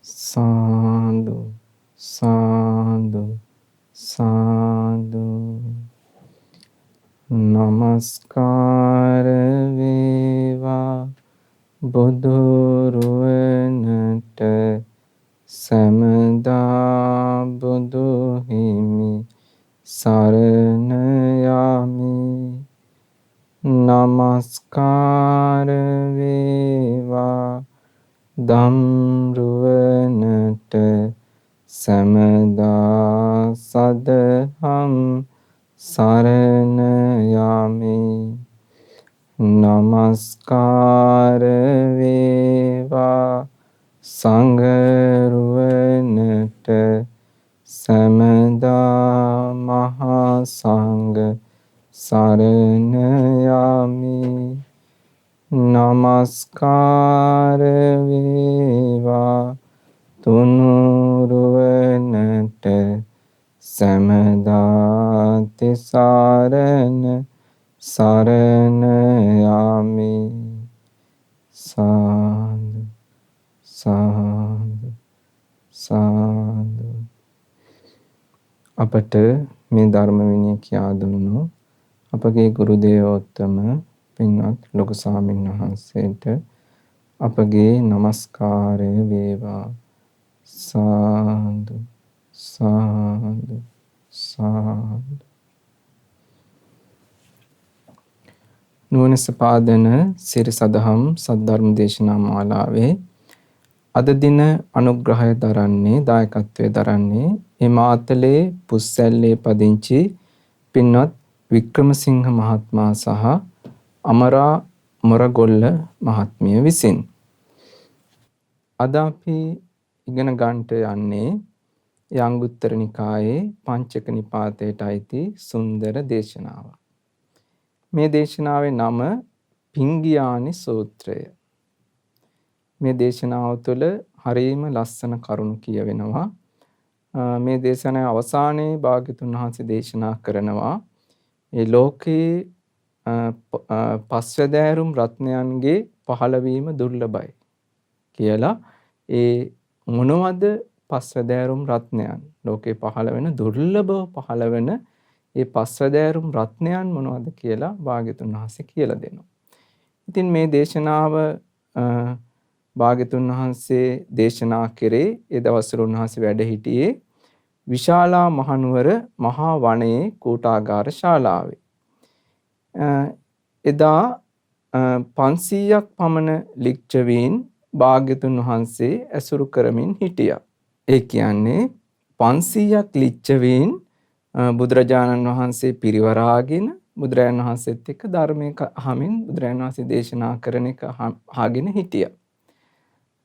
සාදු සාදු සාදු. නමස්කාර වේවා බුදුරුවනට සමදා බුදු හිමි සරණ යමි. නමස්කාර වේවා ධම්රුවනට සමදා සදහම් සරණ යමි. නමස්කාර වේවා සංඝරුවනට සමදා මහා සංඝ සරණ යමි. නමස්කාර වේවා තුනුරුවනට සමදා තිසරණ සරණ යමි. සාදු සාදු සාදු. අපට මේ ධර්ම විනය කියා දුන්නු අපගේ ගුරු දේවෝත්තම පින්වත් ලොකු ස්වාමීන් වහන්සේට අපගේ নমස්කාරය වේවා. සාදු සාදු සාදු. නුවණ සපාදන සිරි සදහම් සද්ධර්ම දේශනා මාලාවේ අද දින අනුග්‍රහය දරන්නේ දායකත්වයේ දරන්නේ මේ මාතලේ පුස්සැල්ලේ පදිංචි පින්වත් වික්‍රමසිංහ මහත්මයා සහ අමරා මොරගොල්ල මහත්මිය විසින්. අද අපි ඉගෙන ගන්නට යන්නේ අංගුත්තර නිකායේ පංචක නිපාතයට අයිති සුන්දර දේශනාව. මේ දේශනාවේ නම පිංගියානි සූත්‍රය. මේ දේශනාව තුළ හරිම ලස්සන කරුණු කියවෙනවා. මේ දේශනාවේ අවසානයේ භාග්‍යතුන් වහන්සේ දේශනා කරනවා ඒ ලෝකයේ පස්වැදෑරුම් රත්නයන්ගේ පහළවීම දුර්ලභයි කියලා. ඒ මොනවද පස්වැදෑරුම් රත්නයන්? ලෝකේ පහළ වෙන දුර්ලභව පහළ වෙන ඒ පස්වැදෑරුම් රත්නයන් මොනවද කියලා භාග්‍යතුන් වහන්සේ කියලා දෙනවා. ඉතින් මේ දේශනාව භාග්‍යතුන් වහන්සේ දේශනා කරේ ඒ දවස්වල උන්වහන්සේ වැඩ සිටියේ විශාලා මහනුවර මහා වනයේ කූටාගාර ශාලාවේ. එදා 500ක් පමණ ලිච්ඡවීන් භාග්‍යතුන් වහන්සේ ඇසුරු කරමින් හිටියා. ඒ කියන්නේ 500ක් ලිච්ඡවීන් බුදුරජාණන් වහන්සේ පිරිවරාගෙන බුදුරජාණන් වහන්සේත් එක්ක ධර්මයක අහමින් බුදුරජාණන් වහන්සේ දේශනා කරන එක අහගෙන හිටියා.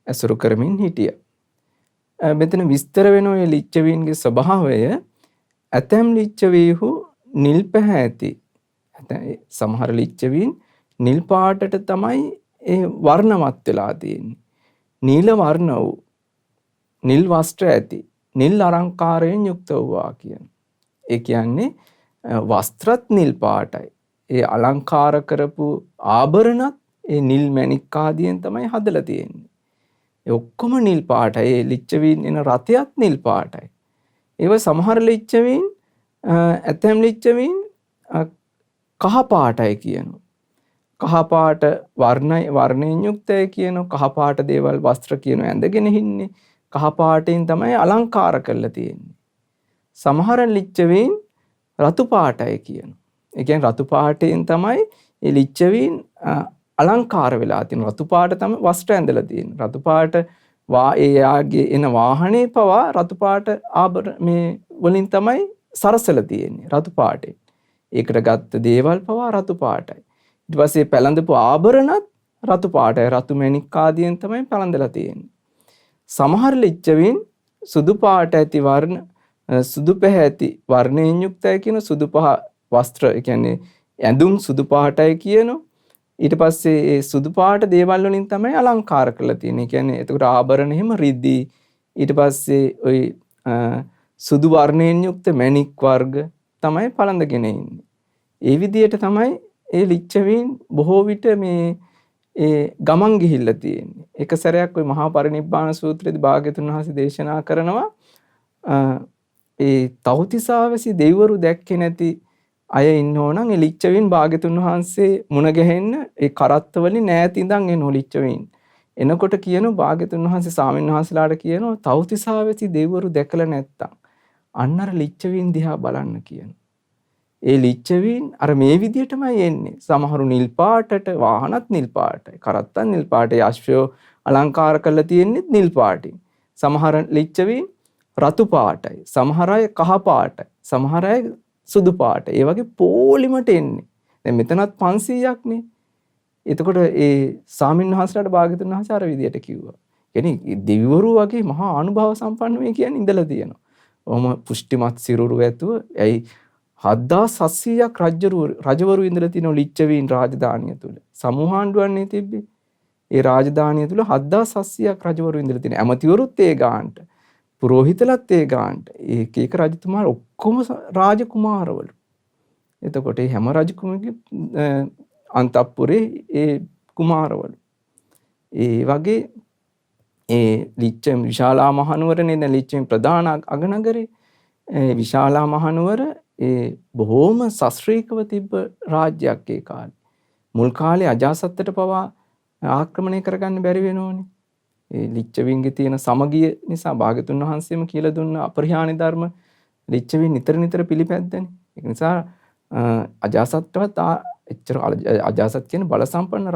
ඇසුරු කරමින් හිටියා. මෙතන විස්තර වෙන ඔය ලිච්ඡවීන්ගේ ස්වභාවය ඇතැම් ලිච්ඡවීහු නිල් පැහැති. සමහර ලිච්ඡවීන් නිල් පාටට තමයි ඒ වර්ණවත් වෙලා තියෙන්නේ. නිල වර්ණ වූ නිල් වස්ත්‍ර ඇති නිල් අලංකාරයෙන් යුක්ත වූවා කියන. ඒ කියන්නේ වස්ත්‍රත් නිල් පාටයි. ඒ අලංකාර කරපු ආභරණත් ඒ නිල් මණික් ආදියෙන් තමයි හදලා තියෙන්නේ. ඒ ඔක්කොම නිල් පාටයි. ඒ ලිච්ඡවීන් එන රතයත් නිල් පාටයි. ඒව සමහර ලිච්ඡවීන් ඇතැම් ලිච්ඡවීන් කහ පාටයි කියනවා. කහ පාට වර්ණයෙන් යුක්තයි කියනවා. කහ පාට දේවල් වස්ත්‍ර කියනවා ඇඳගෙන ඉන්නේ. කහ පාටෙන් තමයි අලංකාර කරලා තියෙන්නේ. සමහර ලිච්ඡවීන් රතු පාටයි කියනවා. ඒ කියන්නේ රතු පාටෙන් තමයි මේ ලිච්ඡවීන් අලංකාර වෙලා තියෙන්නේ. රතු පාට තමයි වස්ත්‍ර ඇඳලා තියෙන්නේ. රතු පාට එයාගේ එන වාහනේ පවා රතු පාට මේ වලින් තමයි සරසලා තියෙන්නේ. රතු පාටේ. ඒකට ගත්ත දේවල් පවා රතු පාටයි. ඊට පස්සේ පැලඳපු ආභරණත් රතු පාටයි. රතු මණික් ආදියෙන් තමයි පැලඳලා තියෙන්නේ. සමහර ලිච්ඡවීන් සුදු පාට ඇති වර්ණ සුදු පැහැති වර්ණයෙන් යුක්තයි කියන සුදු පහ වස්ත්‍ර ඒ කියන්නේ ඇඳුම් සුදු පාටයි කියනවා. ඊට පස්සේ ඒ සුදු පාට දේවල් වලින් තමයි අලංකාර කරලා තියෙන්නේ. කියන්නේ එතකොට ආභරණ එහෙම රිදී ඊට පස්සේ ওই සුදු වර්ණයෙන් යුක්ත මණික් වර්ග තමයි පළඳගෙන ඉන්නේ. ඒ විදිහට තමයි ඒ ලිච්ඡවීන් බොහෝ විට මේ ඒ ගමන් ගිහිල්ලා තියෙන්නේ. එක සැරයක් ওই මහා පරිනිබ්බාන සූත්‍රයේදී භාග්‍යතුන් වහන්සේ දේශනා කරනවා ඒ තව්තිසාවසි දෙවිවරු දැක්කේ නැති අය ඉන්නෝ නම් ඒ ලිච්ඡවීන් භාග්‍යතුන් වහන්සේ මුණ ගැහෙන්න ඒ කරත්ත වලින් ඈත ඉඳන් එන ලිච්ඡවීන්. එනකොට කියනවා භාග්‍යතුන් වහන්සේ ස්වාමීන් වහන්සේලාට කියනවා තව්තිසාවසි දෙවිවරු දැකලා නැත්තම් අන්න අර ලිච්ඡවීන් දිහා බලන්න කියනවා. ඒ ලිච්ඡවීන් අර මේ විදියටමයි එන්නේ. සමහරු නිල් පාටට, වාහනත් නිල් පාටයි, කරත්තත් නිල් පාටයි, අශ්වය අලංකාර කරලා තියෙන්නේ නිල් පාටින්. සමහර ලිච්ඡවීන් රතු පාටයි, සමහර අය කහ පාටයි, සමහර අය සුදු පාටයි. ඒ වගේ පොලිමට එන්නේ. දැන් මෙතනත් 500ක් නේ. එතකොට ඒ ස්වාමින්වහන්සේලාට භාග්‍යතුන් වහන්සේ අර විදියට කිව්වා. කියන්නේ දෙවිවරු වගේ මහා අනුභව සම්පන්න මේ කියන්නේ ඉඳලා තියෙනවා. ඔහොම පුෂ්ටිමත් සිරුරු ඇතුව ඇයි 7700ක් රජවරු ඉඳලා තියෙන ලිච්ඡවීන් රාජධානිය තුල. සමුහාණ්ඩුවන්නේ තිබ්බේ. ඒ රාජධානිය තුල 7700ක් රජවරු ඉඳලා තියෙන. ඇමතිවරුත් ඒ ගානට. පුරෝහිතලත් ඒ ගානට. ඒක රජතුමාලා ඔක්කොම රාජකුමාරවලු. එතකොට මේ හැම රජකුමගේ අන්තපුරේ ඒ කුමාරවලු. ඒ වගේ ඒ ලිච්ඡවීන් විශාලා මහනුවරනේ දැන් ලිච්ඡවීන් ප්‍රධාන අගනගරේ විශාලා මහනුවර ඒ බොහෝම සස්ත්‍රීකව තිබ්බ රාජ්‍යයක් ඒ කාලේ. මුල් කාලේ අජාසත්තට පවා ආක්‍රමණය කරගන්න බැරි වෙනෝනේ. ඒ ලිච්ඡවීන්ගේ තියෙන සමගිය නිසා භාග්‍යතුන් වහන්සේම කියලා දුන්න අපරිහානි ධර්ම ලිච්ඡවීන් නිතර පිළිපැද්දනේ. ඒක නිසා අජාසත්තවත් එච්චර අජාසත් කියන බල සම්පන්න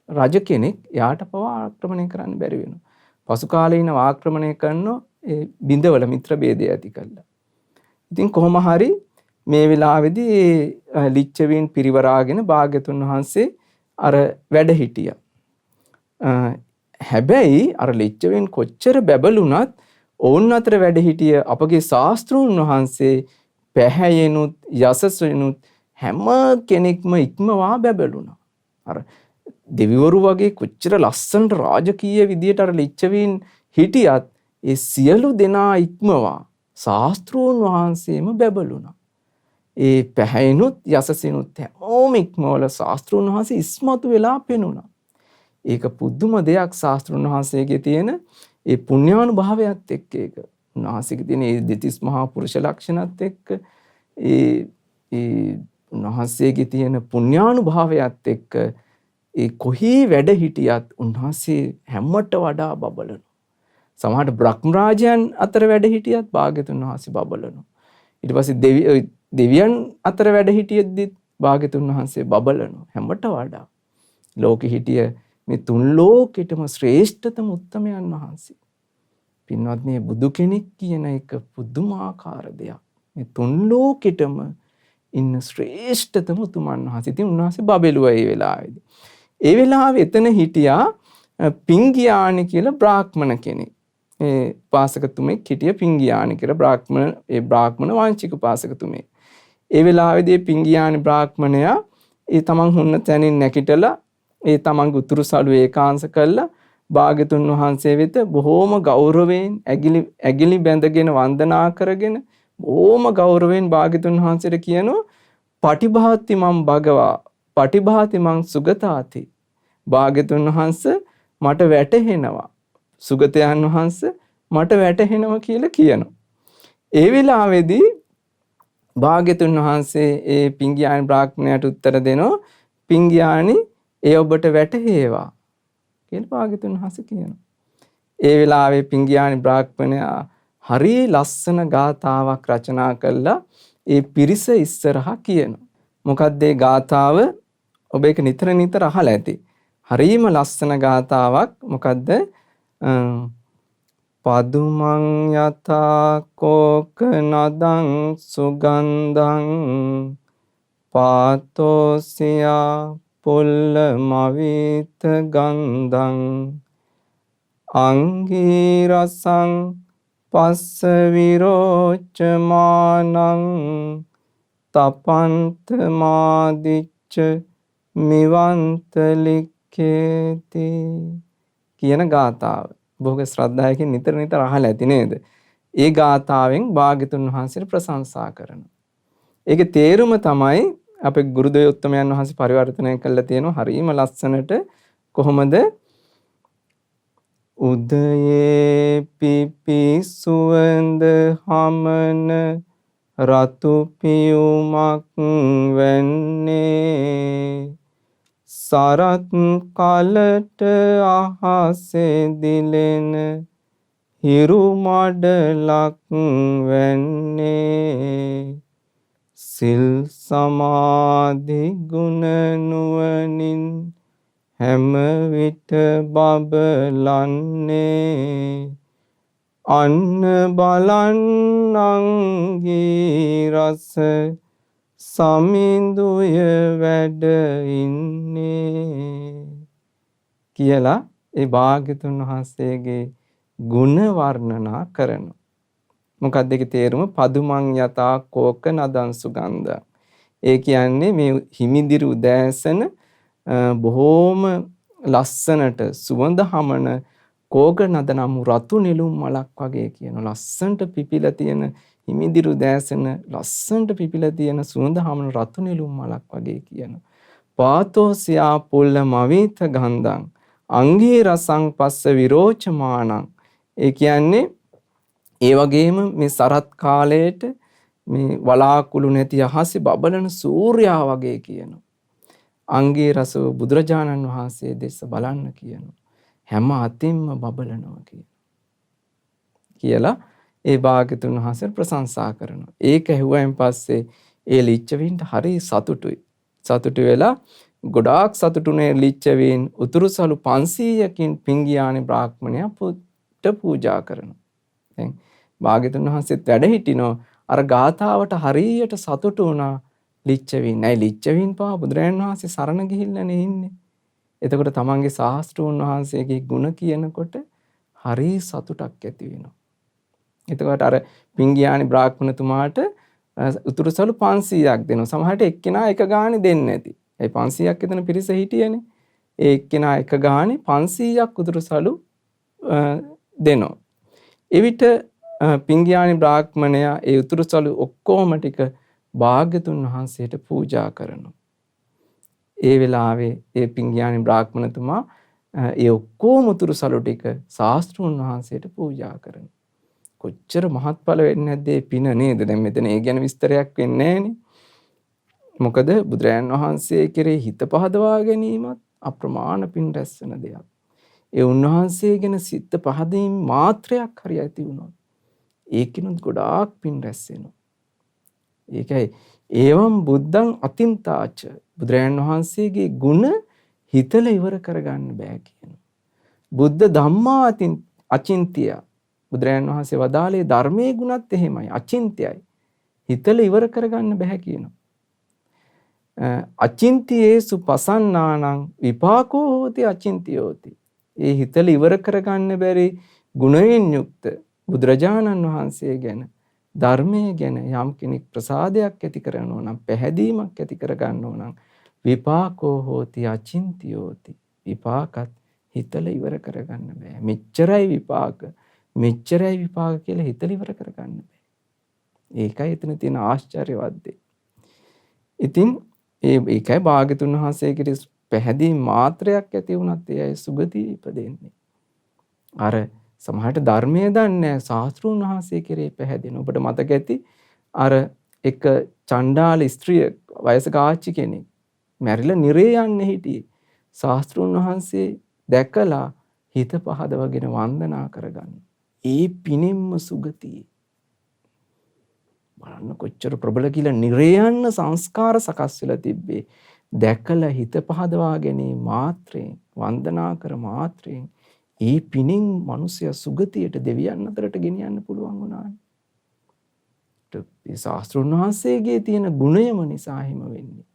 රජ කෙනෙක් එයාට පවා ආක්‍රමණය කරන්න බැරි වෙනවා. පසු කාලේ ඉන ආක්‍රමණය කරනෝ ඒ බිඳවල මිත්‍ර ભેදය ඇති කළා. ඉතින් කොහොම හරි මේ වෙලාවේදී ලිච්ඡවීන් පිරිවරාගෙන භාග්‍යතුන් වහන්සේ අර වැඩ හිටියා. හැබැයි අර ලිච්ඡවීන් කොච්චර බැබළුණත් ඔවුන් අතර වැඩ හිටිය අපගේ ශාස්ත්‍රූන් වහන්සේ පැහැයෙනුත් යසසෙනුත් හැම කෙනෙක්ම ඉක්මවා බැබළුණා. අර දෙවිවරු වගේ කොච්චර ලස්සනට රාජකීය විදියට අර ලිච්ඡවීන් හිටියත් ඒ සියලු දෙනා ඉක්මවා ශාස්ත්‍රූන් වහන්සේම බැබළුණා. ඒ පැහැයෙනුත් යසසිනුත් හැමෝම ඉක්මවල ශාස්ත්‍රූන් වහන්සේ ඉස්මතු වෙලා පෙනුණා. ඒක පුදුම දෙයක් ශාස්ත්‍රූන් වහන්සේගේ තියෙන ඒ පුණ්‍යානුභාවයත් එක්ක ඒක. උන්වහන්සේගේ තියෙන ඒ දෙතිස් මහා පුරුෂ ලක්ෂණත් එක්ක ඒ උන්වහන්සේගේ තියෙන පුණ්‍යානුභාවයත් එක්ක ඒ කොහි වැඩ හිටියත් උන්වහන්සේ හැමකට වඩා බබලනවා. සමහරට බ්‍රහ්ම රාජයන් අතර වැඩ හිටියත් භාග්‍යතුන් වහන්සේ බබලනවා. ඊට පස්සේ දෙවියන් අතර වැඩ හිටියද්දිත් භාග්‍යතුන් වහන්සේ බබලනවා. හැමකට වඩා ලෝකෙ හිටිය මේ තුන් ලෝකෙටම ශ්‍රේෂ්ඨතම උත්තමයන් වහන්සේ. පින්වත්නි බුදු කෙනෙක් කියන එක පුදුමාකාර දෙයක්. මේ තුන් ලෝකෙටම ඉන්න ශ්‍රේෂ්ඨතම උතුමන් වහන්සේ. ඉතින් උන්වහන්සේ බබළුවා ඒ වෙලාවේදී. ඒ වෙලාවේ එතන හිටියා පිංගියානි කියලා බ්‍රාහ්මණ කෙනෙක්. ඒ පාසකතුමෙක් හිටිය පිංගියානි කියලා බ්‍රාහ්මණ වංශික පාසකතුමෙක්. ඒ වෙලාවේදී පිංගියානි බ්‍රාහ්මණයා ඒ තමන් හුන්න තැනින් නැගිටලා ඒ තමන්ගේ උතුරු සළුවේ ඒකාංශ කළා භාග්‍යතුන් වහන්සේ වෙත බොහෝම ගෞරවයෙන් ඇගිලි බැඳගෙන වන්දනා කරගෙන බොහෝම ගෞරවයෙන් භාග්‍යතුන් වහන්සේට කියනවා පටිභාති මම් භගවා පටිභාති මං සුගතාති. භාග්‍යතුන් වහන්සේ මට වැටහෙනවා සුගතයන් වහන්සේ මට වැටහෙනවා කියලා කියනවා. ඒ වෙලාවේදී භාග්‍යතුන් වහන්සේ ඒ පිංගියානි බ්‍රාහ්මණයට උත්තර දෙනවා පිංගියානි ඒ ඔබට වැටහෙවා කියලා භාග්‍යතුන් වහන්සේ කියනවා. ඒ වෙලාවේ පිංගියානි බ්‍රාහ්මණයා හරි ලස්සන ගාථාවක් රචනා කළා ඒ පිරිස ඉස්සරහා කියනවා. මොකක්ද ඒ ගාථාව? ඔබ ඒක නිතර අහලා ඇති. හරිම ලස්සන ගාථාවක්. මොකද්ද? පදුමං යතා කෝක නදං සුගන්ධං පාතෝසියා පුල්ලමවිත ගන්ධං අංගී රසං පස්ස විරෝචමානං තපන්ත මාදිච්ච මිවන්ත ලික්කේති කියන ගාථාව. බොහෝ ශ්‍රද්ධාවකින් නිතර අහලා ඇති නේද? ඒ ගාථාවෙන් භාග්‍යතුන් වහන්සේට ප්‍රශංසා කරනවා. ඒකේ තේරුම තමයි අපේ ගුරු දේවෝත්තමයන් වහන්සේ පරිවර්තනය කළා තියෙනවා හරිම ලස්සනට. කොහොමද? උදයේ පිපි සුවඳ හමන රතු පියුමක් වෙන්නේ සරත් කලට අහසේ දිලෙන හිරු මඩලක් වෙන්නේ සිල් සමාධි ගුණ නුවණින් හැම විට බබලන්නේ අන්න බලන්නන්ගේ රස සමිඳුය වැඩ ඉන්නේ කියලා ඒ භාග්‍යතුන් වහන්සේගේ ගුණ වර්ණනා කරනවා. මොකක්ද ඒකේ තේරුම? පදුමන් යතා කෝක නදං සුගන්ධ. ඒ කියන්නේ මේ හිමිදිරි උදෑසන බොහෝම ලස්සනට සුවඳ හමන කෝක නද නම් රතු නෙළුම් මලක් වගේ කියන ලස්සනට පිපිලා තියෙන හිමිදිරි උදෑසන ලස්සනට පිපිලා තියෙන සුවඳ හමන රතු නෙළුම් මලක් වගේ කියන පාතෝසියා පුල්ල මවිත ගන්ධං අංගී රසං පස්ස විරෝචමානං. ඒ කියන්නේ ඒ වගේම මේ සරත් කාලයට මේ වලාකුළු නැති අහසේ බබලන සූර්යා වගේ කියනවා. අංගේ රසව බුදුරජාණන් වහන්සේ දෙස බලන්න කියනවා. හැම අතින්ම බබලනවා කියලා ඒ භාග්‍යතුන් වහන්සේ ප්‍රශංසා කරනවා. ඒක ඇහුවයින් පස්සේ ඒ ලිච්ඡවීන්ට හරි සතුටුයි. සතුටු වෙලා ගොඩාක් සතුටුනේ ලිච්ඡවීන් උතුරුසලු 500කින් පිංගියානි බ්‍රාහ්මණයා පූජා කරනවා. දැන් භාග්‍යතුන් වහන්සේත් වැඩ හිටිනෝ අර ගාථාවට හරියට සතුටු වුණා ලිච්ඡවීන්. නෑ ලිච්ඡවීන් පවා බුදුරජාණන් වහන්සේ සරණ ගිහිල්ලානේ ඉන්නේ. එතකොට තමන්ගේ ශාස්ත්‍රූන් වහන්සේගේ ගුණ කියනකොට හරි සතුටක් ඇති වෙනවා. එතකොට අර පිංගියානි බ්‍රාහ්මණතුමාට උතුරුසලු 500ක් දෙනවා. සමහරට එක්කෙනා එක ගානේ දෙන්නේ නැති. ඒ 500ක් එතන පිරිස හිටියනේ. ඒ එක්කෙනා එක ගානේ 500ක් උතුරුසලු දෙනවා. එවිට පිංගියානි බ්‍රාහ්මණයා ඒ උතුරුසලු ඔක්කොම ටික භාග්‍යතුන් වහන්සේට පූජා කරනවා. ඒ වෙලාවේ ඒ පිංගියානි බ්‍රාහ්මණතුමා ඒ ඔක්කොම උතුරුසලු ටික ශාස්ත්‍රූන් වහන්සේට පූජා කරනවා. කොච්චර මහත්ඵල වෙන්නේ නැද්ද ඒ පින නේද? දැන් මෙතන ඒ ගැන විස්තරයක් වෙන්නේ නැහනේ. මොකද බුදුරයන් වහන්සේ කෙරේ හිත පහදවා ගැනීමත් අප්‍රමාණ පින් රැස්වෙන දෙයක්. ඒ උන්වහන්සේ ගැන සිත පහදීම මාත්‍රයක් හරි ඇති වුණොත් ඒකිනුත් ගොඩාක් පින් රැස් වෙනවා. ඒකයි ඒවම් බුද්ධං අතින්තාච බුදුරයන් වහන්සේගේ ගුණ හිතලා ඉවර කරගන්න බෑ කියනවා. බුද්ධ ධම්මා අචින්තිය බුදුරයන් වහන්සේ වදාළේ ධර්මයේ ගුණත් එහෙමයි අචින්ත්‍යයි. හිතලා ඉවර කරගන්න බෑ කියනවා. අචින්තියේසු පසන්නානං විපාකෝ හෝති අචින්තියෝති. ඒ හිතලා ඉවර කරගන්න බැරි ගුණයෙන් යුක්ත බුදුරජාණන් වහන්සේ ගැන ධර්මයේ ගැන යම් කෙනෙක් ප්‍රසාදයක් ඇති කරනවා නම් පැහැදීමක් ඇති කරගන්නවා නම් විපාකෝ හෝති අචින්තියෝති. විපාකත් හිතලා ඉවර කරගන්න බෑ. මෙච්චරයි විපාක කියලා හිතලා ඉවර කරගන්න බෑ. ඒකයි එතන තියෙන ආශ්චර්යවත් දේ. ඉතින් ඒකයි භාග්‍යතුන් වහන්සේගේ පැහැදීම් මාත්‍රයක් ඇති වුණත් ඒ අය සුගතිය ඉපදෙන්නේ. අර සමහරට ධර්මයේ දන්නේ ශාස්ත්‍රූන් වහන්සේ කෙරේ පැහැදෙන. ඔබට මතක ඇති අර එක චණ්ඩාල ස්ත්‍රිය වයසක ආච්චි කෙනෙක් මැරිලා නිරේ යන්නේ හිටියේ. ශාස්ත්‍රූන් වහන්සේ දැකලා හිත පහදවගෙන වන්දනා කරගන්න. ඒ පිනින්ම සුගතිය. බලන්න කොච්චර ප්‍රබල කියලා නිරේ යන්න සංස්කාර සකස් වෙලා තිබ්බේ. දැකලා හිත පහදවා ගැනීම මාත්‍රයෙන් වන්දනා කර මාත්‍රයෙන් ඒ පිනින් මිනිසයා සුගතියට දෙවියන් අතරට ගෙනියන්න පුළුවන් වුණානේ. ඒ ශාස්ත්‍රඥ වහන්සේගේ තියෙන ගුණයම නිසා හිම වෙන්නේ.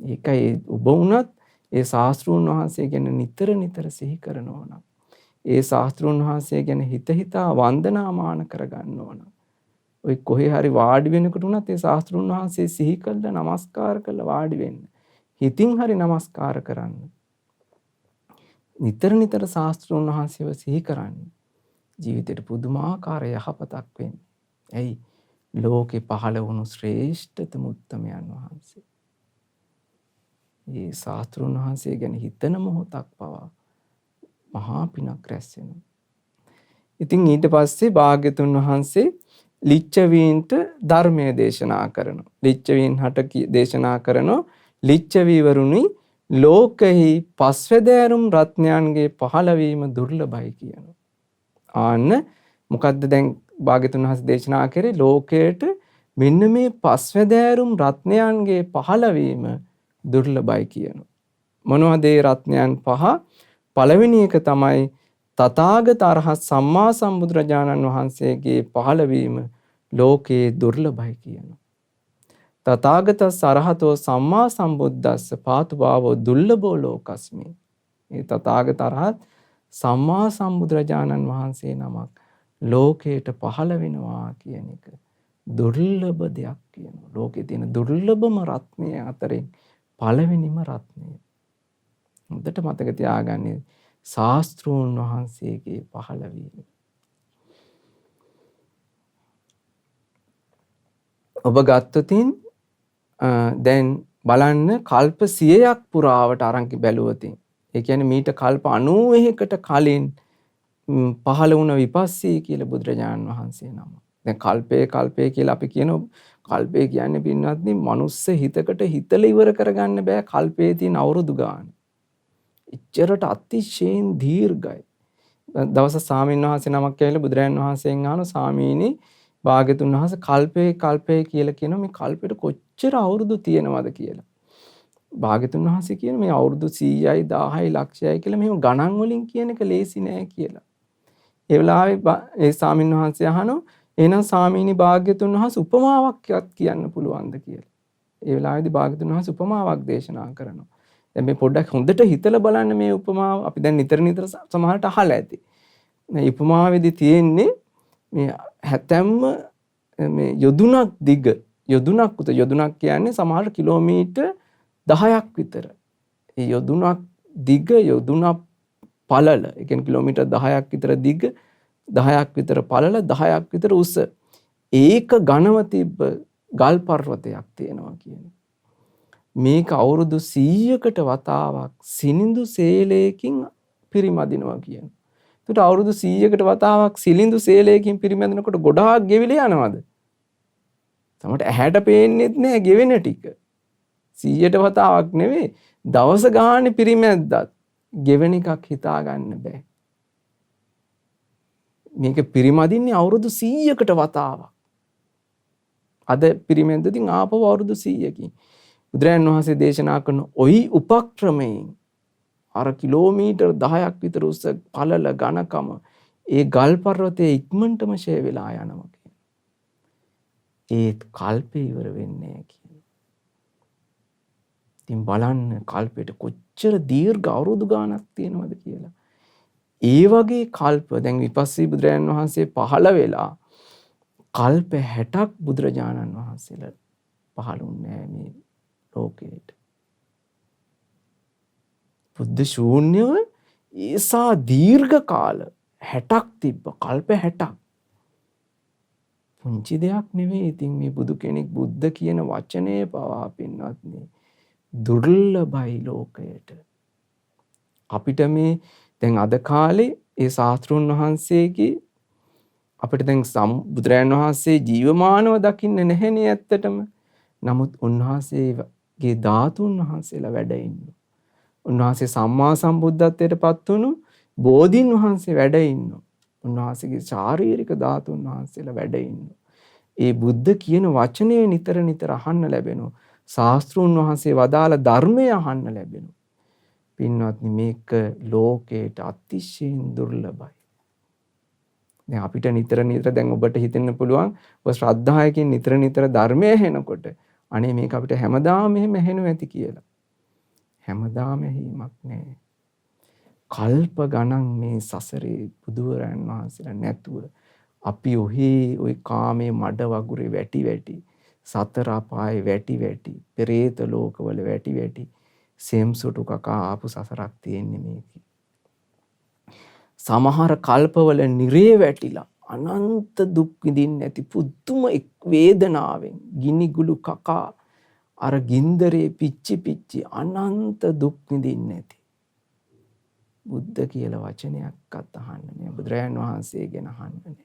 ඒකයි ඔබ වුණත් ඒ ශාස්ත්‍රඥ වහන්සේ ගැන නිතර සිහි කරනවා නම් ඒ ශාස්ත්‍රඥ වහන්සේ ගැන හිතා වන්දනාමාන කරගන්න ඕන. ඔය කොහේ හරි වාඩි වෙනකොට උනත් ඒ ශාස්ත්‍රඥ වහන්සේ සිහි කළා නමස්කාර කළා වාඩි වෙන්න. හිතින් හරි නමස්කාර කරන්න. නිතර ශාස්ත්‍රඥ වහන්සේව සිහි කරන්න. ජීවිතේට පුදුමාකාර යහපතක් වෙන්නේ. ඇයි? ලෝකේ පහළ වුණු ශ්‍රේෂ්ඨතම උත්තමයන් වහන්සේ. මේ ශාස්ත්‍රුන් වහන්සේ ගැන හිතන මොහොතක් පවා මහා පිනක් රැස් වෙනවා. ඉතින් ඊට පස්සේ භාග්‍යතුන් වහන්සේ ලිච්ඡවීන්ට ධර්මය දේශනා කරනවා. ලිච්ඡවීන් හට දේශනා කරනවා. ලිච්ඡවීවරුනි ලෝකෙහි පස්වැදෑරුම් රත්නයන්ගේ පහළවීම දුර්ලභයි කියනවා. ආන්න මොකද්ද දැන් භාග්‍යතුන් වහන්සේ දේශනා කරේ ලෝකයට මෙන්න මේ පස්වැදෑරුම් රත්නයන්ගේ පහළවීම දුර්ලභයි කියනවා. මොනවද ඒ රත්නයන් පහ? පළවෙනි එක තමයි තථාගත අරහත් සම්මා සම්බුදුරජාණන් වහන්සේගේ පහළවීම ලෝකේ දුර්ලභයි කියනවා. තථාගතස් අරහතෝ සම්මා සම්බුද්දස්ස පාතුභාවෝ දුර්ලභෝ ලෝකස්මි. මේ තථාගත අරහත් සම්මා සම්බුදුරජාණන් වහන්සේ නමක් ලෝකයට පහළ වෙනවා කියන එක දුර්ලභ දෙයක් කියනවා. ලෝකේ තියෙන දුර්ලභම රත්නය අතරින් පළවෙනිම රත්නය. හොඳට මතක තියාගන්න ශාස්ත්‍රූන් වහන්සේගේ පහළවීම. ඔබ ගත්තොතින් දැන් බලන්න කල්ප 100ක් පුරාවට අරන් බැලුවතින් ඒ කියන්නේ මීට කල්ප 91කට කලින් පහළ වුණ විපස්සී කියලා බුදුරජාණන් වහන්සේ නම. දැන් කල්පය කියලා අපි කියන කල්පය කියන්නේ පින්වත්නි මනුස්ස හිතකට හිතලා ඉවර කරගන්න බෑ කල්පයේ තියෙන අවුරුදු ගාන. ඉච්චරට අතිශයින් දීර්ඝයි. දවස සාමීන් වහන්සේ නමක් කියලා බුදුරජාණන් වහන්සේගෙන් අහන ස්වාමීනි භාග්‍යතුන් වහන්සේ කල්පය කියලා කියන මේ කල්පෙට කොච්චර අවුරුදු තියෙනවද කියලා. භාග්‍යතුන් වහන්සේ කියන මේ අවුරුදු 100යි 1000යි ලක්ෂයයි කියලා මෙහෙම ගණන් වලින් කියන එක ලේසි නෑ කියලා. ඒ වෙලාවේ ඒ ස්වාමීන් වහන්සේ අහනවා එහෙනම් ස්වාමීනි භාග්‍යතුන් වහන්සේ උපමාවක් කියන්න පුළුවන්ද කියලා. ඒ වෙලාවේදී භාග්‍යතුන් වහන්සේ උපමාවක් දේශනා කරනවා. දැන් මේ පොඩ්ඩක් හොඳට හිතලා බලන්න මේ උපමාව අපි දැන් නිතර සමහරට අහලා ඇති. මේ උපමාවේදී තියෙන්නේ මේ හැතැම්ම මේ යොදුනක් දිග යොදුනක් කියන්නේ සමහර කිලෝමීටර් 10ක් විතර. ඒ යොදුනක් දිග යොදුනක් පළල. ඒ කියන්නේ කිලෝමීටර් 10ක් විතර දිග 10ක් විතර පළල 10ක් විතර උස. ඒක ඝනව තිබ්බ ගල් පර්වතයක් තියෙනවා කියන්නේ. මේක අවුරුදු 100කට වතාවක් සිනිඳු සේලයකින් පිරිමදිනවා කියන. ඒකට අවුරුදු 100කට වතාවක් සිනිඳු සේලයකින් පිරිමදිනකොට ගොඩාක් ගෙවිලා යනවද? තමට ඇහැට පේන්නේත් නෑ ගෙවෙන ටික. 100ට වතාවක් නෙවෙයි දවස ගානේ පිරිමැද්දත් ගෙවෙන එකක් හිතා ගන්න බෑ. මේක පිරිමදින්නේ අවුරුදු 100කට වතාවක්. අද පිරිමැද්දකින් ආපහු අවුරුදු 100කින්. බුදුරජාණන් වහන්සේ දේශනා කරන ওই උපක්‍රමයෙන් අර කිලෝමීටර් 10ක් විතර උස පළල ඝනකම ඒ ගල් පර්වතයේ ඉක්මනටම ෂේ වෙලා යනවා කියන. ඒත් කල්පේ ඉවර වෙන්නේ නැහැ කියන. ඉතින් බලන්න කල්පෙට කොච්චර දීර්ඝ අවුරුදු ගාණක් තියෙනවද කියලා. ඒ වගේ කල්ප දැන් විපස්සී බුදුරජාණන් වහන්සේ පහළ වෙලා කල්ප 60ක් බුදුරජාණන් වහන්සේලා පහළුන්නේ මේ ලෝකයට. බුද්ධ ශූන්‍යව ඒසා දීර්ඝ කාල 60ක් තිබ්බ කල්ප 60ක්. පුංචි දෙයක් නෙවෙයි. ඉතින් මේ බුදු කෙනෙක් බුද්ධ කියන වචනේ පවා පින්වත්නි දුර්ලභයි ලෝකයට. අපිට මේ දැන් අද කාලේ ඒ ශාස්ත්‍රුන් වහන්සේගේ අපිට දැන් බුදුරජාණන් වහන්සේ ජීවමානව දකින්න නැහෙනේ ඇත්තටම. නමුත් උන්වහන්සේගේ ධාතුන් වහන්සේලා වැඩ ඉන්නවා. උන්වහන්සේ සම්මා සම්බුද්ධත්වයට පත් වුණු බෝධීන් වහන්සේ වැඩ ඉන්නවා. උන්වහන්සේගේ ශාරීරික ධාතුන් වහන්සේලා වැඩ ඉන්නවා. ඒ බුද්ධ කියන වචනේ නිතර අහන්න ලැබෙනවා. ශාස්ත්‍රුන් වහන්සේ වදාළ ධර්මය අහන්න ලැබෙනවා. පින්වත්නි මේක ලෝකයට අතිශයින් දුර්ලභයි. දැන් අපිට නිතර දැන් ඔබට හිතෙන්න පුළුවන් ඔබ ශ්‍රද්ධාවකින් නිතර ධර්මය ඇහෙනකොට අනේ මේක අපිට හැමදාම මෙහෙම ඇහෙනව ඇති කියලා. හැමදාම ඇහිමක් නෑ. කල්ප ගණන් මේ සසරේ බුදුරයන් වහන්සේලා නැතුව අපි ඔහි කාමයේ මඩ වගුරේ වැටි සතර අපායේ වැටි පෙරේත ලෝකවල වැටි සෙම්සොටු කකා ආපු සසරක් තියෙන්නේ මේකේ. සමහර කල්පවල නිරේ වැටිලා අනන්ත දුක් විඳින්න ඇති පුදුම වේදනාවෙන් ගිනිගුළු කකා අර ගින්දරේ පිච්චි අනන්ත දුක් විඳින්න ඇති. බුද්ධ කියලා වචනයක්වත් අහන්න නෑ. බුදුරජාණන් වහන්සේ ගැන අහන්න නෑ.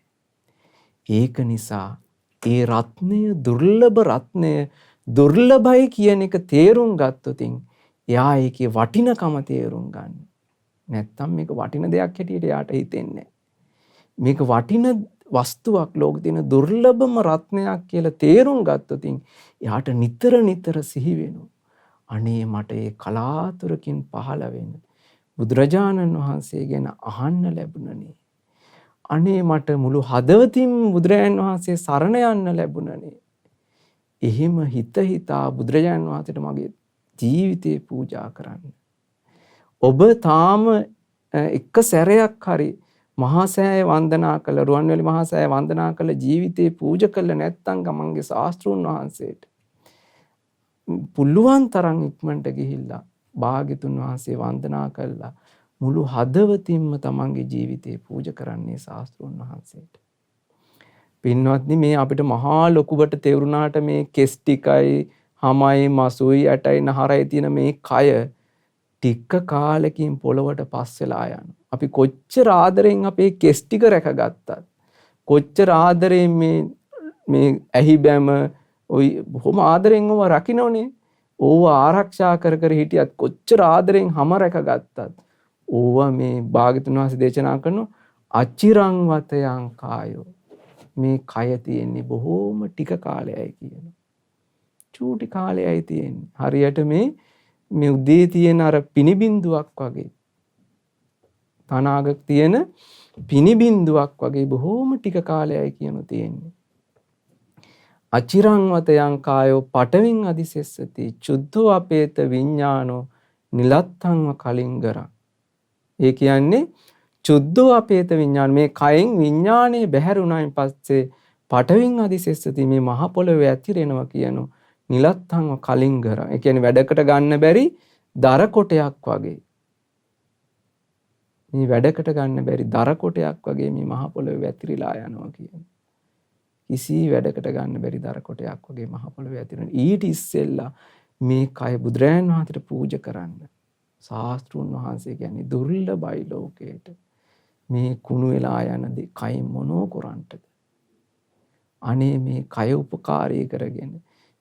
ඒක නිසා ඒ රත්නය දුර්ලභ රත්නය දුර්ලභයි කියන එක තේරුම් ගත්තොතින් එයා ඒකේ වටිනකම තේරුම් ගන්න. නැත්තම් මේක වටින දෙයක් හැටියට එයාට හිතෙන්නේ නෑ. මේක වටින වස්තුවක් ලෝකේ තියෙන දුර්ලභම රත්නයක් කියලා තේරුම් ගත්තොතින් එයාට නිතර සිහි වෙනවා. අනේ මට ඒ කලාතුරකින් පහළ වෙන බුදුරජාණන් වහන්සේ ගැන අහන්න ලැබුණනේ. අනේ මට මුළු හදවතින් බුදුරජාණන් වහන්සේ සරණ යන්න ලැබුණනේ. එහෙම හිතා බුදුරජාණන් වහන්සේට මගේ ජීවිතේ පූජා කරන්න. ඔබ තාම එක සැරයක් හරි මහා සෑය වන්දනා කළ රුවන්වැලි මහා සෑය වන්දනා කළ ජීවිතේ පූජා කළ නැත්නම් ගමන්ගේ ශාස්ත්‍රූන් වහන්සේට පුළුවන් තරම් ඉක්මනට ගිහිල්ලා භාග්‍යතුන් වහන්සේ වන්දනා කළා මුළු හදවතින්ම තමන්ගේ ජීවිතේ පූජා කරන්නේ ශාස්ත්‍රූන් වහන්සේට. පින්වත්නි මේ අපිට මහා ලොකුවට තේරුණාට මේ කෙස් ටිකයි හමයි මසුයි ඇටයි නහරයි තියෙන මේ කය ටික කාලෙකින් පොළවට පස් වෙලා යනවා. අපි කොච්චර ආදරෙන් අපේ කෙස් ටික රැකගත්තත් කොච්චර ආදරෙන් මේ ඇහි බැම ඔය බොහොම ආදරෙන් ඔව රකින්නෝනේ. ඕව ආරක්ෂා කර හිටියත් කොච්චර ආදරෙන් හැම රැකගත්තත් ඕව මේ භාග්‍යතුන් වහන්සේ දේශනා කරන අචිරං වතයන් කායෝ මේ කය තියෙන්නේ බොහොම ටික කාලයයි කියනවා. චූටි කාලයයි තියෙන්නේ. හරියට මේ උදේ තියෙන අර පිනිබින්දුවක් වගේ තනාග තියෙන පිනිබින්දුවක් වගේ බොහොම ටික කාලයයි කියනු තියෙන්නේ. අචිරං වතයන් කායෝ පඨවින් අදිසෙස්සති චුද්ධෝ අපේත විඥානෝ නිලත්තංව කලින්ගරං. ඒ කියන්නේ චුද්ධෝ අපේත විඥාන මේ කයෙන් විඥානේ බැහැරුණායින් පස්සේ පඨවින් අදිසෙස්සති මේ මහ පොළොවේ ඇතිරෙනවා කියනෝ නිලත්තංව කලින්ගරං. ඒ කියන්නේ වැඩකට ගන්න බැරි දර කොටයක් වගේ. මේ වැඩකට ගන්න බැරි දර කොටයක් වගේ මේ මහ පොළොවේ ඇතිරිලා යනවා කියන්නේ. කිසි වැඩකට ගන්න බැරි දර කොටයක් වගේ මහ පොළොවේ ඇතිරෙන. ඊට ඉස්සෙල්ලා මේ කය බුදුරයන් වහන්සේට පූජා කරන්න. ශාස්ත්‍රුන් වහන්සේ කියන්නේ දුර්ලභයි ලෝකේට. මේ කුණු වෙලා යන දේ කය මොනෝ කරන්නටද? අනේ මේ කය උපකාරී කරගෙන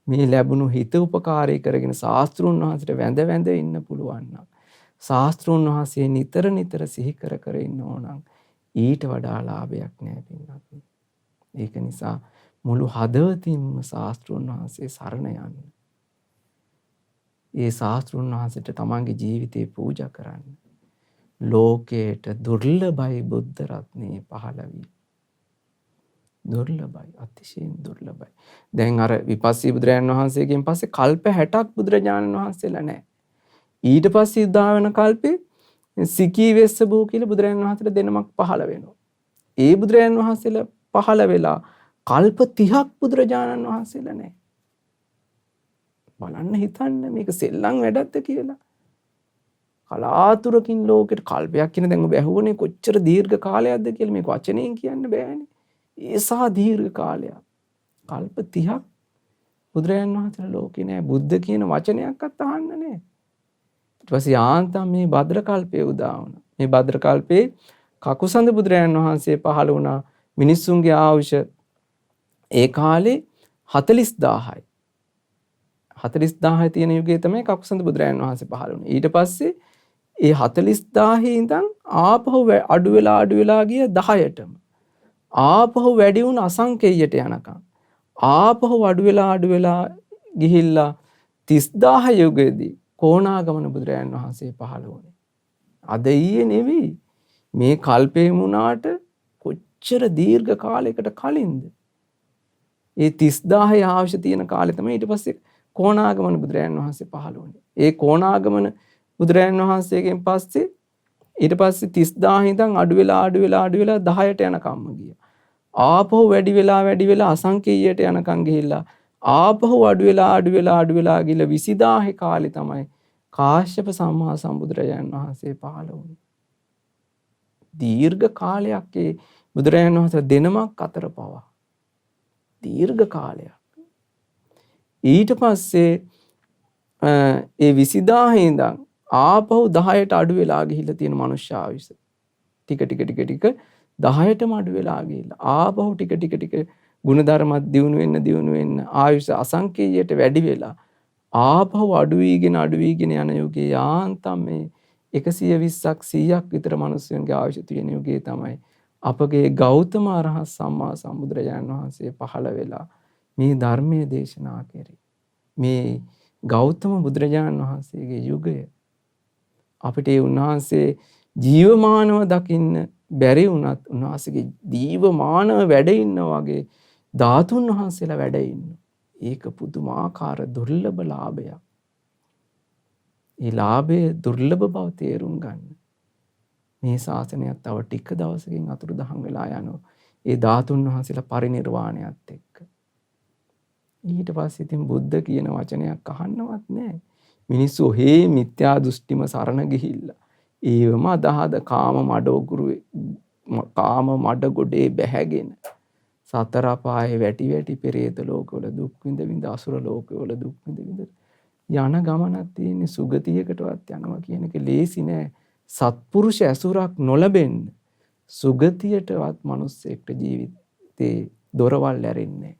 මේ ලැබුණු හිත උපකාරී කරගෙන ශාස්ත්‍රුන් වහන්සේට වැඳ ඉන්න පුළුවන් නම් ශාස්ත්‍රුන් වහන්සේ නිතර සිහි කර ඉන්න ඕනම් ඊට වඩා ලාභයක් නෑ පින්වත්නි. ඒක නිසා මුළු හදවතින්ම ශාස්ත්‍රුන් වහන්සේ සරණ යන්න. ඒ ශාස්ත්‍රුන් වහන්සේට තමන්ගේ ජීවිතේ පූජා කරන්න. ලෝකයට දුර්ලභයි බුද්ධ රත්නේ පහළ වී. දුර්ලභයි, අතිශයින් දුර්ලභයි. දැන් අර විපස්සී බුදුරජාණන් වහන්සේගෙන් පස්සේ කල්ප 60ක් බුදුරජාණන් වහන්සේලා නැහැ. ඊට පස්සේ උදා වෙන කල්පේ සිකී වෙස්සබෝ කියලා බුදුරජාණන් වහන්සේලා දෙනමක් පහළ වෙනවා. ඒ බුදුරජාණන් වහන්සේලා පහළ වෙලා කල්ප 30ක් බුදුරජාණන් වහන්සේලා නැහැ. බලන්න හිතන්න මේක සෙල්ලම් වැඩක්ද කියලා. කලාතුරකින් ලෝකෙට කල්පයක් කියන දැන් ඔබ ඇහුවනේ කොච්චර දීර්ඝ කාලයක්ද කියලා මේක වචනයෙන් කියන්න බෑනේ. ඒසා දීර්ඝ කාලයක්. කල්ප 30ක් බුදුරජාණන් වහන්සේලා ලෝකේ නැහැ. බුද්ධ කියන වචනයක්වත් අහන්න නැහැ. ඊට පස්සේ යාන්තම් මේ භද්‍ර කල්පයේ උදා වුණා. මේ භද්‍ර කල්පේ කකුසඳ බුදුරජාණන් වහන්සේ පහළ වුණා. මිනිස්සුන්ගේ ආයුෂ ඒ කාලේ 40000යි. 40000 තියෙන යුගයේ තමයි කකුසඳ බුදුරජාණන් වහන්සේ පහළ වුණේ. ඊට පස්සේ ඒ 40000 ඉඳන් ආපහු අඩු වෙලා ගිය 10ටම. ආපහු වැඩි වුණ අසංකේයයට යනකම්. ආපහු අඩු වෙලා ගිහිල්ලා 30000 යුගයේදී කොණාගමන බුදුරජාණන් වහන්සේ පහළ වුණේ. අද ඊයේ නෙවෙයි. මේ කල්පේ වුණාට කොච්චර දීර්ඝ කාලයකට කලින්ද? ඒ 30000 අවශ්‍ය තියෙන කාලේ තමයි ඊට පස්සේ කොණාගමන බුදුරජාණන් වහන්සේ පහළ වුණේ. ඒ කොණාගමන බුදුරජාණන් වහන්සේගෙන් පස්සේ ඊට පස්සේ 30000 ඉඳන් අඩු වෙලා 10ට යනකම්ම ගියා. ආපහු වැඩි වෙලා අසංකේයයට යනකම් ගිහිල්ලා ආපහු අඩු වෙලා ගිහලා 20000 කාලේ තමයි කාශ්‍යප සම්මා සම්බුදුරජාණන් වහන්සේ පහළ වුණේ. දීර්ඝ කාලයක් ඒ බුදුරජාණන් වහන්සේ දෙනමක් අතර පවා දීර්ඝ කාලයක්. ඊට පස්සේ ඒ 20000 ඉඳන් ආපහු 10ට අඩු වෙලා ගිහිල්ලා තියෙන මනුෂ්‍ය ආයුෂ. ටික 10ටම අඩු වෙලා ගිහිල්ලා ආපහු ටික ගුණධර්මත් දියුණු වෙන්න ආයුෂ අසංකේයයට වැඩි වෙලා ආපහු අඩු වීගෙන යන යුගයේ යාන්තම් මේ 120ක් 100ක් විතර මිනිස්සුන්ගේ ආයුෂ තියෙන යුගයේ තමයි අපගේ ගෞතම අරහත් සම්මා සම්බුදුරජාණන් වහන්සේ පහළ වෙලා මේ ධර්මයේ දේශනා කරේ. මේ ගෞතම බුදුරජාණන් වහන්සේගේ යුගය අපිට ඒ උන්වහන්සේ ජීවමානව දකින්න බැරි වුණත් උන්වහන්සේගේ ජීවමානව වැඩ ඉන්න වගේ ධාතුන් වහන්සේලා වැඩ ඉන්න. ඒක පුදුමාකාර දුර්ලභ ලාභයක්. ඒ ලාභයේ දුර්ලභ බව තේරුම් ගන්න. මේ ශාසනයත් තව ටික දවසකින් අතුරුදහන් වෙලා යනවා. ඒ ධාතුන් වහන්සේලා පරිනිර්වාණයත් එක්ක. ඊට පස්සේ ඉතින් බුද්ධ කියන වචනයක් අහන්නවත් නැහැ. මිනිස්සු හේ මිත්‍යා දෘෂ්ටිම සරණ ගිහිල්ලා ඒවම අදහද කාම මඩ ගොඩේ බැහැගෙන සතර පායේ වැටි පෙරේත ලෝකවල දුක් විඳ අසුර ලෝකවල දුක් විඳ යන ගමනක් තියෙන්නේ සුගතියකටවත් යනවා කියන එක ලේසි නෑ. සත්පුරුෂ ඇසුරක් නොලැබෙන්න සුගතියටවත් මිනිස්සෙක්ට ජීවිතේ දොරවල් ඇරෙන්නේ.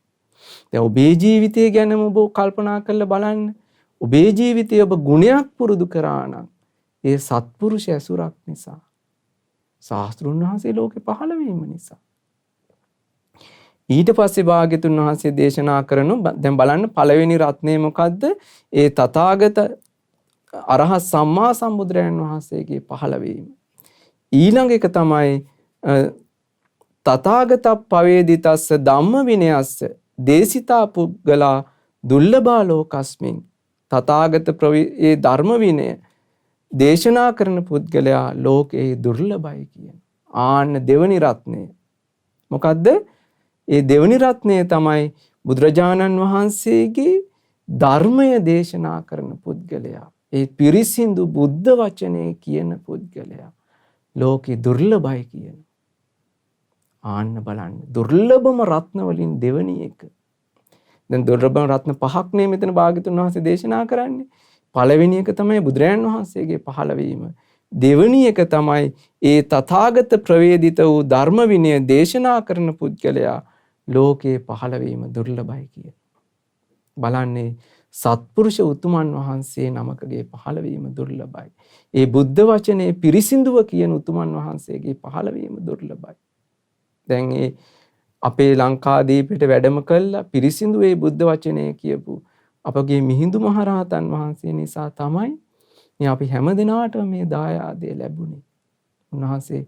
දැන් ඔබේ ජීවිතය ගැනම ඔබ කල්පනා කරලා බලන්න. ඔබේ ජීවිතයේ ඔබ ගුණයක් පුරුදු කරා නම් ඒ සත්පුරුෂ ඇසුරක් නිසා, ශාස්ත්‍රුන් වහන්සේ ලෝකේ පහළ වීම නිසා. ඊට පස්සේ භාග්‍යතුන් වහන්සේ දේශනා කරනු දැන් බලන්න පළවෙනි රත්නය මොකද්ද? ඒ තථාගත අරහත් සම්මා සම්බුදුරයන් වහන්සේගේ පහළ වීම. ඊළඟ එක තමයි තථාගත පවේදිතස්ස ධම්ම විනයස්ස දේසිතා පුද්ගලා දුර්ලභා ලෝකස්මින්. තථාගත ඒ ධර්ම විනය දේශනා කරන පුද්ගලයා ලෝකේ දුර්ලභයි කියන. ආන්න දෙවනි රත්නය. මොකද්ද? ඒ දෙවනි රත්නය තමයි බුදුරජාණන් වහන්සේගේ ධර්මය දේශනා කරන පුද්ගලයා. ඒ පිරිසිදු බුද්ධ වචනේ කියන පුද්ගලයා ලෝකේ දුර්ලභයි කියන. ආන්න බලන්න. දුර්ලභම රත්න වලින් දෙවනි එක. දැන් දුර්ලභම රත්න පහක් නේ මෙතන භාග්‍යතුන් වහන්සේ දේශනා කරන්නේ. පළවෙනි එක තමයි බුදුරජාණන් වහන්සේගේ පහළ වීම. දෙවනි එක තමයි ඒ තථාගත ප්‍රවේදිත වූ ධර්ම විනය දේශනා කරන පුද්ගලයා ලෝකේ පහළ වීම දුර්ලභයි කියන. බලන්නේ සත්පුරුෂ උතුමන් වහන්සේ නමකගේ පහළ වීම දුර්ලභයි. ඒ බුද්ධ වචනේ පිරිසිදුව කියන උතුමන් වහන්සේගේ පහළ වීම දුර්ලභයි. දැන් ඒ අපේ ලංකාදීපයට වැඩම කළා පිරිසිදු ඒ බුද්ධ වචනේ කියපු අපගේ මිහිඳු මහරහතන් වහන්සේ නිසා තමයි මේ අපි හැම දිනාටම මේ දායාදය ලැබුණේ. උන්වහන්සේ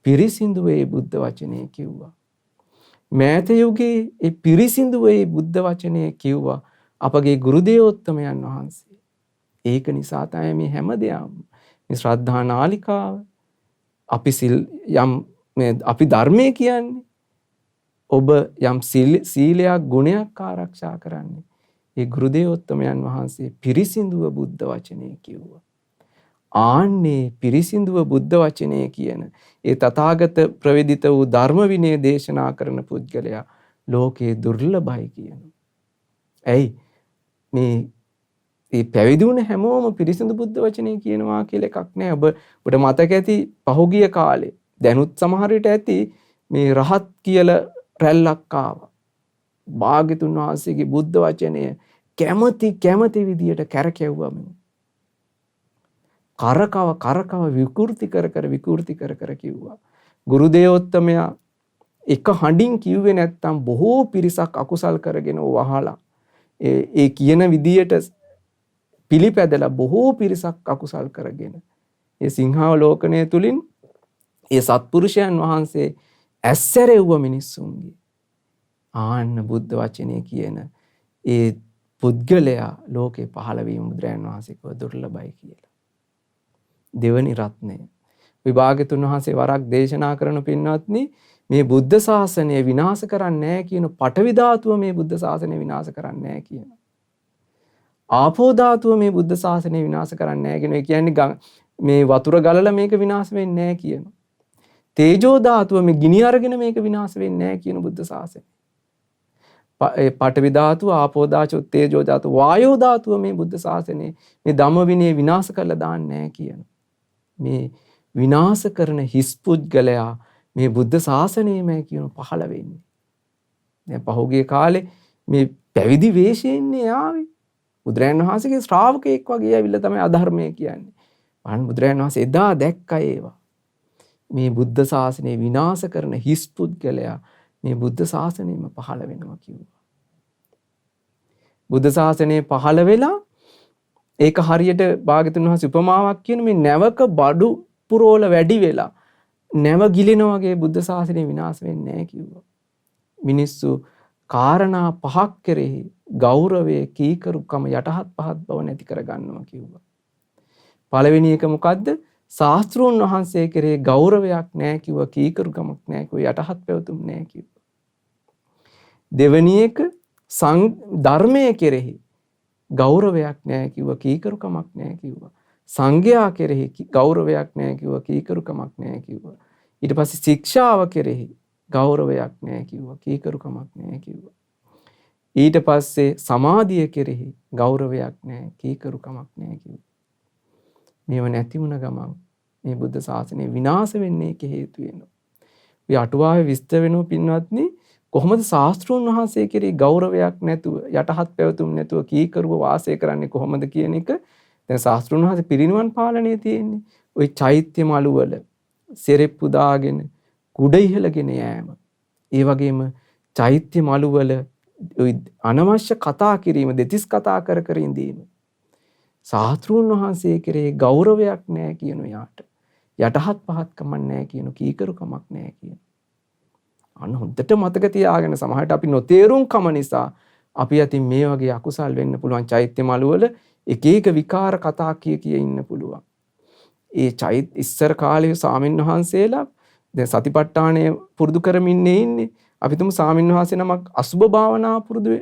පිරිසිදු ඒ බුද්ධ වචනේ කිව්වා. මෑත යුගයේ ඒ පිරිසිදු ඒ බුද්ධ වචනේ කිව්වා අපගේ ගුරු දේවෝත්තමයන් වහන්සේ. ඒක නිසා තමයි මේ හැම දෙයක්ම මේ ශ්‍රද්ධා නාලිකාව අපි අපි ධර්මයේ කියන්නේ ඔබ යම් සීලයක් ගුණයක් ආරක්ෂා කරන්නේ ඒ ගුරු දේවෝත්තමයන් වහන්සේ පිරිසිදුව බුද්ධ වචනේ කිව්වා. ආන්නේ පිරිසිදුව බුද්ධ වචනේ කියන ඒ තථාගත ප්‍රවේදිත වූ ධර්ම විනය දේශනා කරන පුද්ගලයා ලෝකේ දුර්ලභයි කියනවා. ඇයි මේ පැවිදි වුණ හැමෝම පිරිසිදු බුද්ධ වචනේ කියනවා කියලා එකක් නෑ. ඔබට මතක ඇති පහුගිය කාලේ දැනුත් සමහර විට ඇති මේ රහත් කියලා රැල්ලක් ආවා. භාග්‍යතුන් වහන්සේගේ බුද්ධ වචනය කැමති විදියට කැරකෙව්වා. කරකව විකෘති කර කිව්වා. ගුරු දේවෝත්තමයා එක හඬින් කිව්වේ නැත්තම් බොහෝ පිරිසක් අකුසල් කරගෙන වහලා ඒ කියන විදියට පිළිපැදලා බොහෝ පිරිසක් අකුසල් කරගෙන ඒ සිංහාවලෝකනය තුලින් ඒ සත්පුරුෂයන් වහන්සේ ඇස්සැරෙව්ව මිනිස්සුන්ගේ. ආන්න බුද්ධ වචනේ කියන ඒ පුද්ගලයා ලෝකේ පහළ වීම බුදුරයන් වහන්සේ කව දුර්ලභයි කියලා. දෙවනි රත්නය. විභාගතුන් වහන්සේ වරක් දේශනා කරන පින්වත්නි මේ බුද්ධ ශාසනය විනාශ කරන්නේ නැහැ කියන පඨවි ධාතුව මේ බුද්ධ ශාසනය විනාශ කරන්නේ නැහැ කියන. ආපෝ ධාතුව මේ බුද්ධ ශාසනය විනාශ කරන්නේ නැහැ කියන. ඒ කියන්නේ මේ වතුර ගලලා මේක විනාශ වෙන්නේ නැහැ කියන. තේජෝ ධාතුව මේ ගිනි අරගෙන මේක විනාශ වෙන්නේ නැහැ කියන බුද්ධ ශාසනය. පඨවි ධාතුව, ආපෝ ධාතුව, තේජෝ ධාතුව, වායෝ ධාතුව මේ බුද්ධ ශාසනයේ මේ ධම්ම විනය විනාශ කරලා දාන්නේ නැහැ කියන. මේ විනාශ කරන හිස් පුද්ගලයා මේ බුද්ධ ශාසනයමයි කියන පහළ වෙන්නේ. දැන් පහුගිය කාලේ මේ පැවිදි වේශයෙන්නේ ආවේ. බුදුරයන් වහන්සේගේ ශ්‍රාවකෙක් වගේ ඇවිල්ලා තමයි අධර්මය කියන්නේ. අන්න බුදුරයන් වහන්සේ එදා දැක්කා ඒවා. මේ බුද්ධ ශාසනය විනාශ කරන හිස් පුද්ගලයා මේ බුද්ධ ශාසනයෙම පහළ වෙනවා කිව්වා. බුද්ධ ශාසනය පහළ වෙලා ඒක හරියට භාග්‍යතුන් වහන්සේ උපමාවක් කියන මේ නැවක බඩු පුරෝල වැඩි වෙලා නැව ගිලිනා වගේ බුද්ධ ශාසනය විනාශ වෙන්නේ නැහැ කිව්වා. මිනිස්සු කාරණා පහක් කෙරෙහි ගෞරවය, කීකරුකම, යටහත් පහත් බව නැති කර ගන්නවා කිව්වා. පළවෙනි එක මොකද්ද? ශාස්ත්‍රෝන් වහන්සේ කෙරෙහි ගෞරවයක් නැහැ කිව්වා, කීකරුකමක් නැහැ කිව්වා, යටහත් පැවතුම් නැහැ කිව්වා. දෙවෙනි එක ධර්මයේ කෙරෙහි ගෞරවයක් නැහැ කිව්වා, කීකරුකමක් නැහැ කිව්වා. සංඝයා කෙරෙහි ගෞරවයක් නැහැ කිව්වා, කීකරුකමක් නැහැ කිව්වා. ඊට පස්සේ ශික්ෂාව කෙරෙහි ගෞරවයක් නැහැ කිව්වා, කීකරුකමක් නැහැ කිව්වා. ඊට පස්සේ සමාධිය කෙරෙහි ගෞරවයක් නැහැ, කීකරුකමක් නැහැ කිව්වා. මේව නැති වුණ ගමන් මේ බුද්ධ ශාසනය විනාශ වෙන්නේ ඒක හේතු වෙනවා. ඔය අටුවාවේ විස්තර වෙනව පින්වත්නි, කොහොමද ශාස්ත්‍රෝන් වහන්සේ කෙරෙහි ගෞරවයක් නැතුව, යටහත් පැවතුම් නැතුව කීකරුව වාසය කරන්නේ කොහොමද කියන එක. දැන් ශාස්ත්‍රෝන් වහන්සේ පිරිනිවන් පාලනයේ තියෙන්නේ. ওই චෛත්‍ය මළු වල සෙරෙප්පු දාගෙන කුඩ ඉහළගෙන යෑම. ඒ වගේම චෛත්‍ය මළු වල අනවශ්‍ය කතා කිරීම, දෙතිස් කතා කර කර ඉඳීම. ශාස්ත්‍රූන් වහන්සේ කෙරේ ගෞරවයක් නැහැ කියන යාට. යටහත් පහත්කමක් නැහැ කියන, කීකරුකමක් නැහැ කියන. අන්න හොඳට මතක තියාගෙන, සමහරට අපි නොතේරුම්කම නිසා අපි අතින් මේ වගේ අකුසල් වෙන්න පුළුවන්. චෛත්‍ය මළු වල එක එක විකාර කතා කිය ඉන්න පුළුවන්. ඒ ඉස්සර කාලේ ස්වාමීන් වහන්සේලා දැන් සතිපට්ඨානය පුරුදු කරමින් ඉන්නේ. අපි තුමු ස්වාමීන් වහන්සේ නමක් අසුබ භාවනා පුරුදු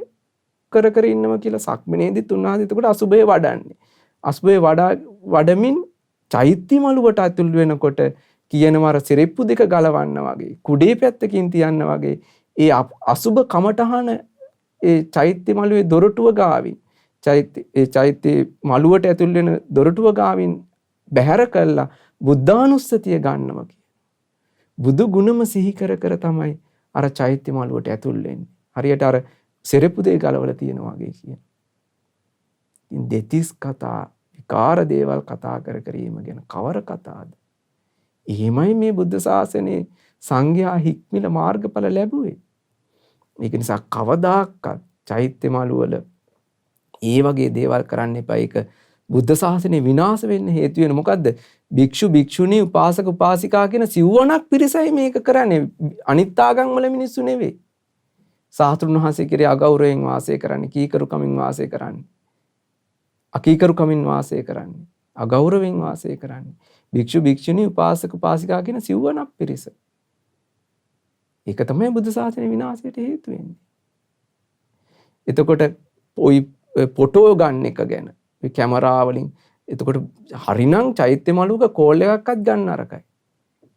කර කර ඉන්නවා කියලා. සක්මනේදිත් උන්වහන්සේ එතකොට අසුබේ වඩන්නේ. අසුබේ වඩමින් චෛත්‍ය මළුවට ඇතුල් වෙනකොට කියනවා අර සිරෙප්පු දෙක ගලවන්න වගේ, කුඩේ පැත්තකින් තියන්න වගේ ඒ අසුබ කමටහන ඒ චෛත්‍ය මළුවේ දොරටුව ගාවින්, චෛත්‍ය මළුවට ඇතුල් වෙන දොරටුව ගාවින් බැහැර කළා බුද්ධානුස්සතිය ගන්නවා කියන. බුදු ගුණම සිහි කර කර තමයි අර චෛත්‍ය මළුවට ඇතුල් වෙන්නේ. හරියට අර සිරෙප්පු දෙක ගලවලා තියෙනවා වගේ කියන. ඉතින් දෙතිස් කතා, විකාර දේවල් කතා කර කර ඉම ගැන කවර කතාද? එහෙමයි මේ බුද්ධ ශාසනයේ සංඝයා හික්මිල මාර්ගඵල ලැබුවේ. ඒක නිසා කවදාකවත් චෛත්‍ය මළු වල ඒ වගේ දේවල් කරන්න එපා. ඒක බුද්ධ ශාසනය විනාශ වෙන්න හේතු වෙන. මොකද්ද? භික්ෂු භික්ෂුණී උපාසක උපාසිකා කියන සිව්වණක් පිරිසයි මේක කරන්නේ. අනිත් ආගම් වල මිනිස්සු නෙවෙයි. ශාස්ත්‍රඥ වහන්සේ කෙරේ අගෞරවයෙන් වාසය කරන්නේ, කීකරුකමින් වාසය කරන්නේ, අකීකරුකමින් වාසය කරන්නේ, අගෞරවයෙන් වාසය කරන්නේ. භික්ෂු භික්ෂුණී උපාසක උපාසිකා කියන සිව්වණක් පිරිස. ඒක තමයි බුද්ධ ශාසනය විනාශයට හේතු වෙන්නේ. එතකොට ওই ෆොටෝ ගන්න එක ගැන, ඔය කැමරා වලින්, එතකොට හරිනම් චෛත්‍ය මළුවක කෝල් එකක්වත් ගන්න අරකයි.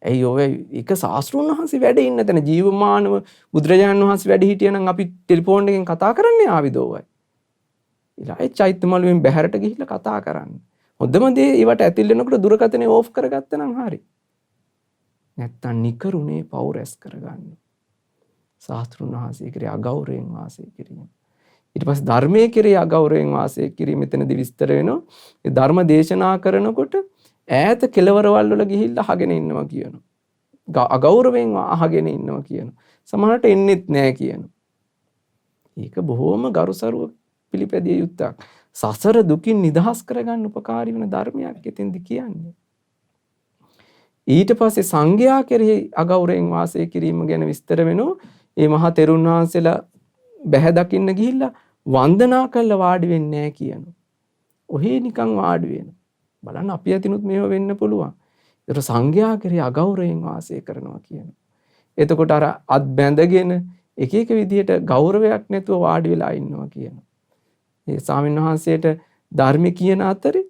ඇයි ඔය එක ශාස්ත්‍රඥ වහන්සේ වැඩ ඉන්න තැන ජීවමානව බුදුරජාණන් වහන්සේ වැඩ හිටියනම් අපි ටෙලිෆෝන් එකෙන් කතා කරන්නේ ආවිදෝවයි. ඊළඟ චෛත්‍ය මළුවෙන් බැහැරට ගිහිල්ලා කතා කරන්න. හොඳම දේ ඒවට ඇතුල් වෙනකොට දුරකථනය ඕෆ් කරගත්තා නම් හරි. නැත්තම් නිකරුණේ පව් රැස් කරගන්න. ශාස්ත්‍රඥ වහන්සේ කෙරේ අගෞරවයෙන් වාසය කිරීම. ඊට පස්සේ ධර්මයේ කෙරේ අගෞරවයෙන් වාසය කිරීම මෙතනදී විස්තර වෙනවා. ඒ ධර්ම දේශනා කරනකොට ඈත කෙළවරවල් වල ගිහිල්ලා අහගෙන ඉන්නවා කියනවා. අගෞරවයෙන් අහගෙන ඉන්නවා කියනවා. සමහරට එන්නෙත් නැහැ කියනවා. ඒක බොහොම ගරුසරුව පිළිපැදිය යුත්තක්. සසර දුකින් නිදහස් කරගන්න උපකාරී වෙන ධර්මයක් එතෙන්ද කියන්නේ. ඊට පස්සේ සංඝයා කෙරෙහි අගෞරවයෙන් වාසය කිරීම ගැන විස්තර වෙනවා. මේ මහා තෙරුන් වහන්සේලා බැහැ දකින්න ගිහිල්ලා වන්දනා කරලා වාඩි වෙන්නේ නැහැ කියනවා. ඔහේ නිකන් වාඩි වෙනවා. බලන්න අපි අතිනුත් මේව වෙන්න පුළුවන්. ඒතර සංඝයා කෙරෙහි අගෞරවයෙන් වාසය කරනවා කියනවා. එතකොට අර අත් බැඳගෙන එක එක විදිහට ගෞරවයක් නැතුව වාඩි වෙලා ඉන්නවා කියනවා. ඒ ස්වාමීන් වහන්සේට ධර්ම කියන අතරේ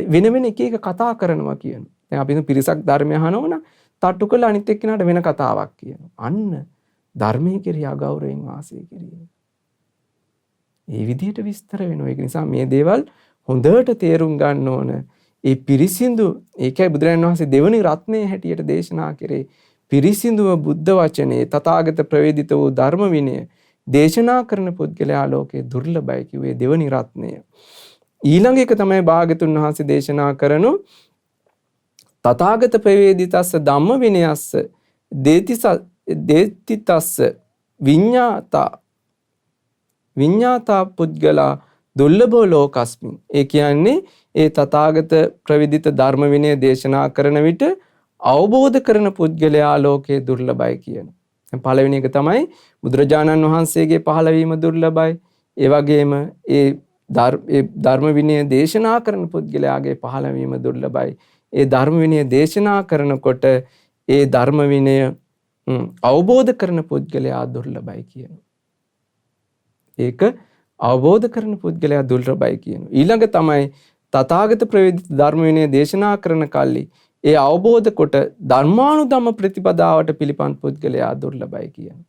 වෙන වෙන එක එක කතා කරනවා කියනවා. දැන් අපි පිරිසක් ධර්මය අහනවනම් තට්ටු කළා අනිත් එක්කෙනාට වෙන කතාවක් කියනවා. අන්න ධර්මයේ කෙරෙහි අගෞරවයෙන් වාසය කිරීම. මේ විදිහට විස්තර වෙනවා. ඒක නිසා මේ දේවල් හොඳට තේරුම් ගන්න ඕන. ඒ පිරිසිදු ඒකයි බුදුරජාණන් වහන්සේ දෙවනි රත්නයේ හැටියට දේශනා කරේ. පිරිසිදුව බුද්ධ වචනේ තථාගත ප්‍රවේදිත වූ ධර්ම විනය දේශනා කරන පුද්ගලයා ලෝකේ දුර්ලභයි කිව්වේ දෙවනි රත්නය. ඊළඟ එක තමයි භාග්‍යතුන් වහන්සේ දේශනා කරනු තථාගත ප්‍රවේදිතස්ස ධම්ම විනයස්ස දේතිතස්ස විඤ්ඤාතා පුද්ගලා දුර්ලභෝ ලෝකස්මින්. ඒ කියන්නේ ඒ තථාගත ප්‍රවිදිත ධර්ම විනය දේශනා කරන විට අවබෝධ කරන පුද්ගලයා ලෝකේ දුර්ලභයි කියන. පළවෙනි එක තමයි බුදුරජාණන් වහන්සේගේ පහළවීම දුර්ලභයි. ඒ වගේම ඒ ධර්ම විනය දේශනා කරන පුද්ගලයාගේ පහළවීම දුර්ලභයි. ඒ ධර්ම විනය දේශනා කරනකොට ඒ ධර්ම විනය අවබෝධ කරන පුද්ගලයා දුර්ලභයි කියනවා. ඒක අවබෝධ කරන පුද්ගලයා දුර්ලභයි කියනවා. ඊළඟ තමයි තථාගත ප්‍රවේදිත ධර්ම විනය දේශනා කරන කල්ලි ඒ අවබෝධ කොට ධර්මානුධම්ම ප්‍රතිපදාවට පිළිපන් පුද්ගලයා දුර්ලභයි කියනවා.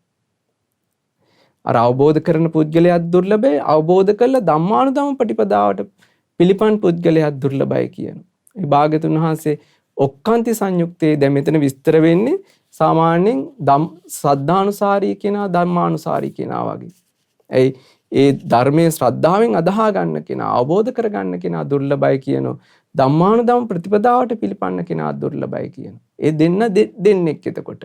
අර අවබෝධ කරන පුද්ගලයා දුර්ලභයි, අවබෝධ කළ ධම්මානුධම්ම ප්‍රතිපදාවට පිළිපන් පුද්ගලයා දුර්ලභයි කියනවා. මේ භාග්‍යතුන් වහන්සේ ඔක්කාන්ති සංයුක්තයේ දැන් මෙතන විස්තර වෙන්නේ සාමාන්‍යයෙන් සද්ධානුසාරී කෙනා ධම්මානුසාරී කෙනා වගේ. ඒ ධර්මයේ ශ්‍රද්ධාවෙන් අදහා ගන්න කෙනා, අවබෝධ කරගන්න කෙනා දුර්ලභයි කියනවා. ධම්මානුධම්ම ප්‍රතිපදාවට පිළිපන්න කෙනා දුර්ලභයි කියනවා. ඒ දෙන්නෙක් එතකොට.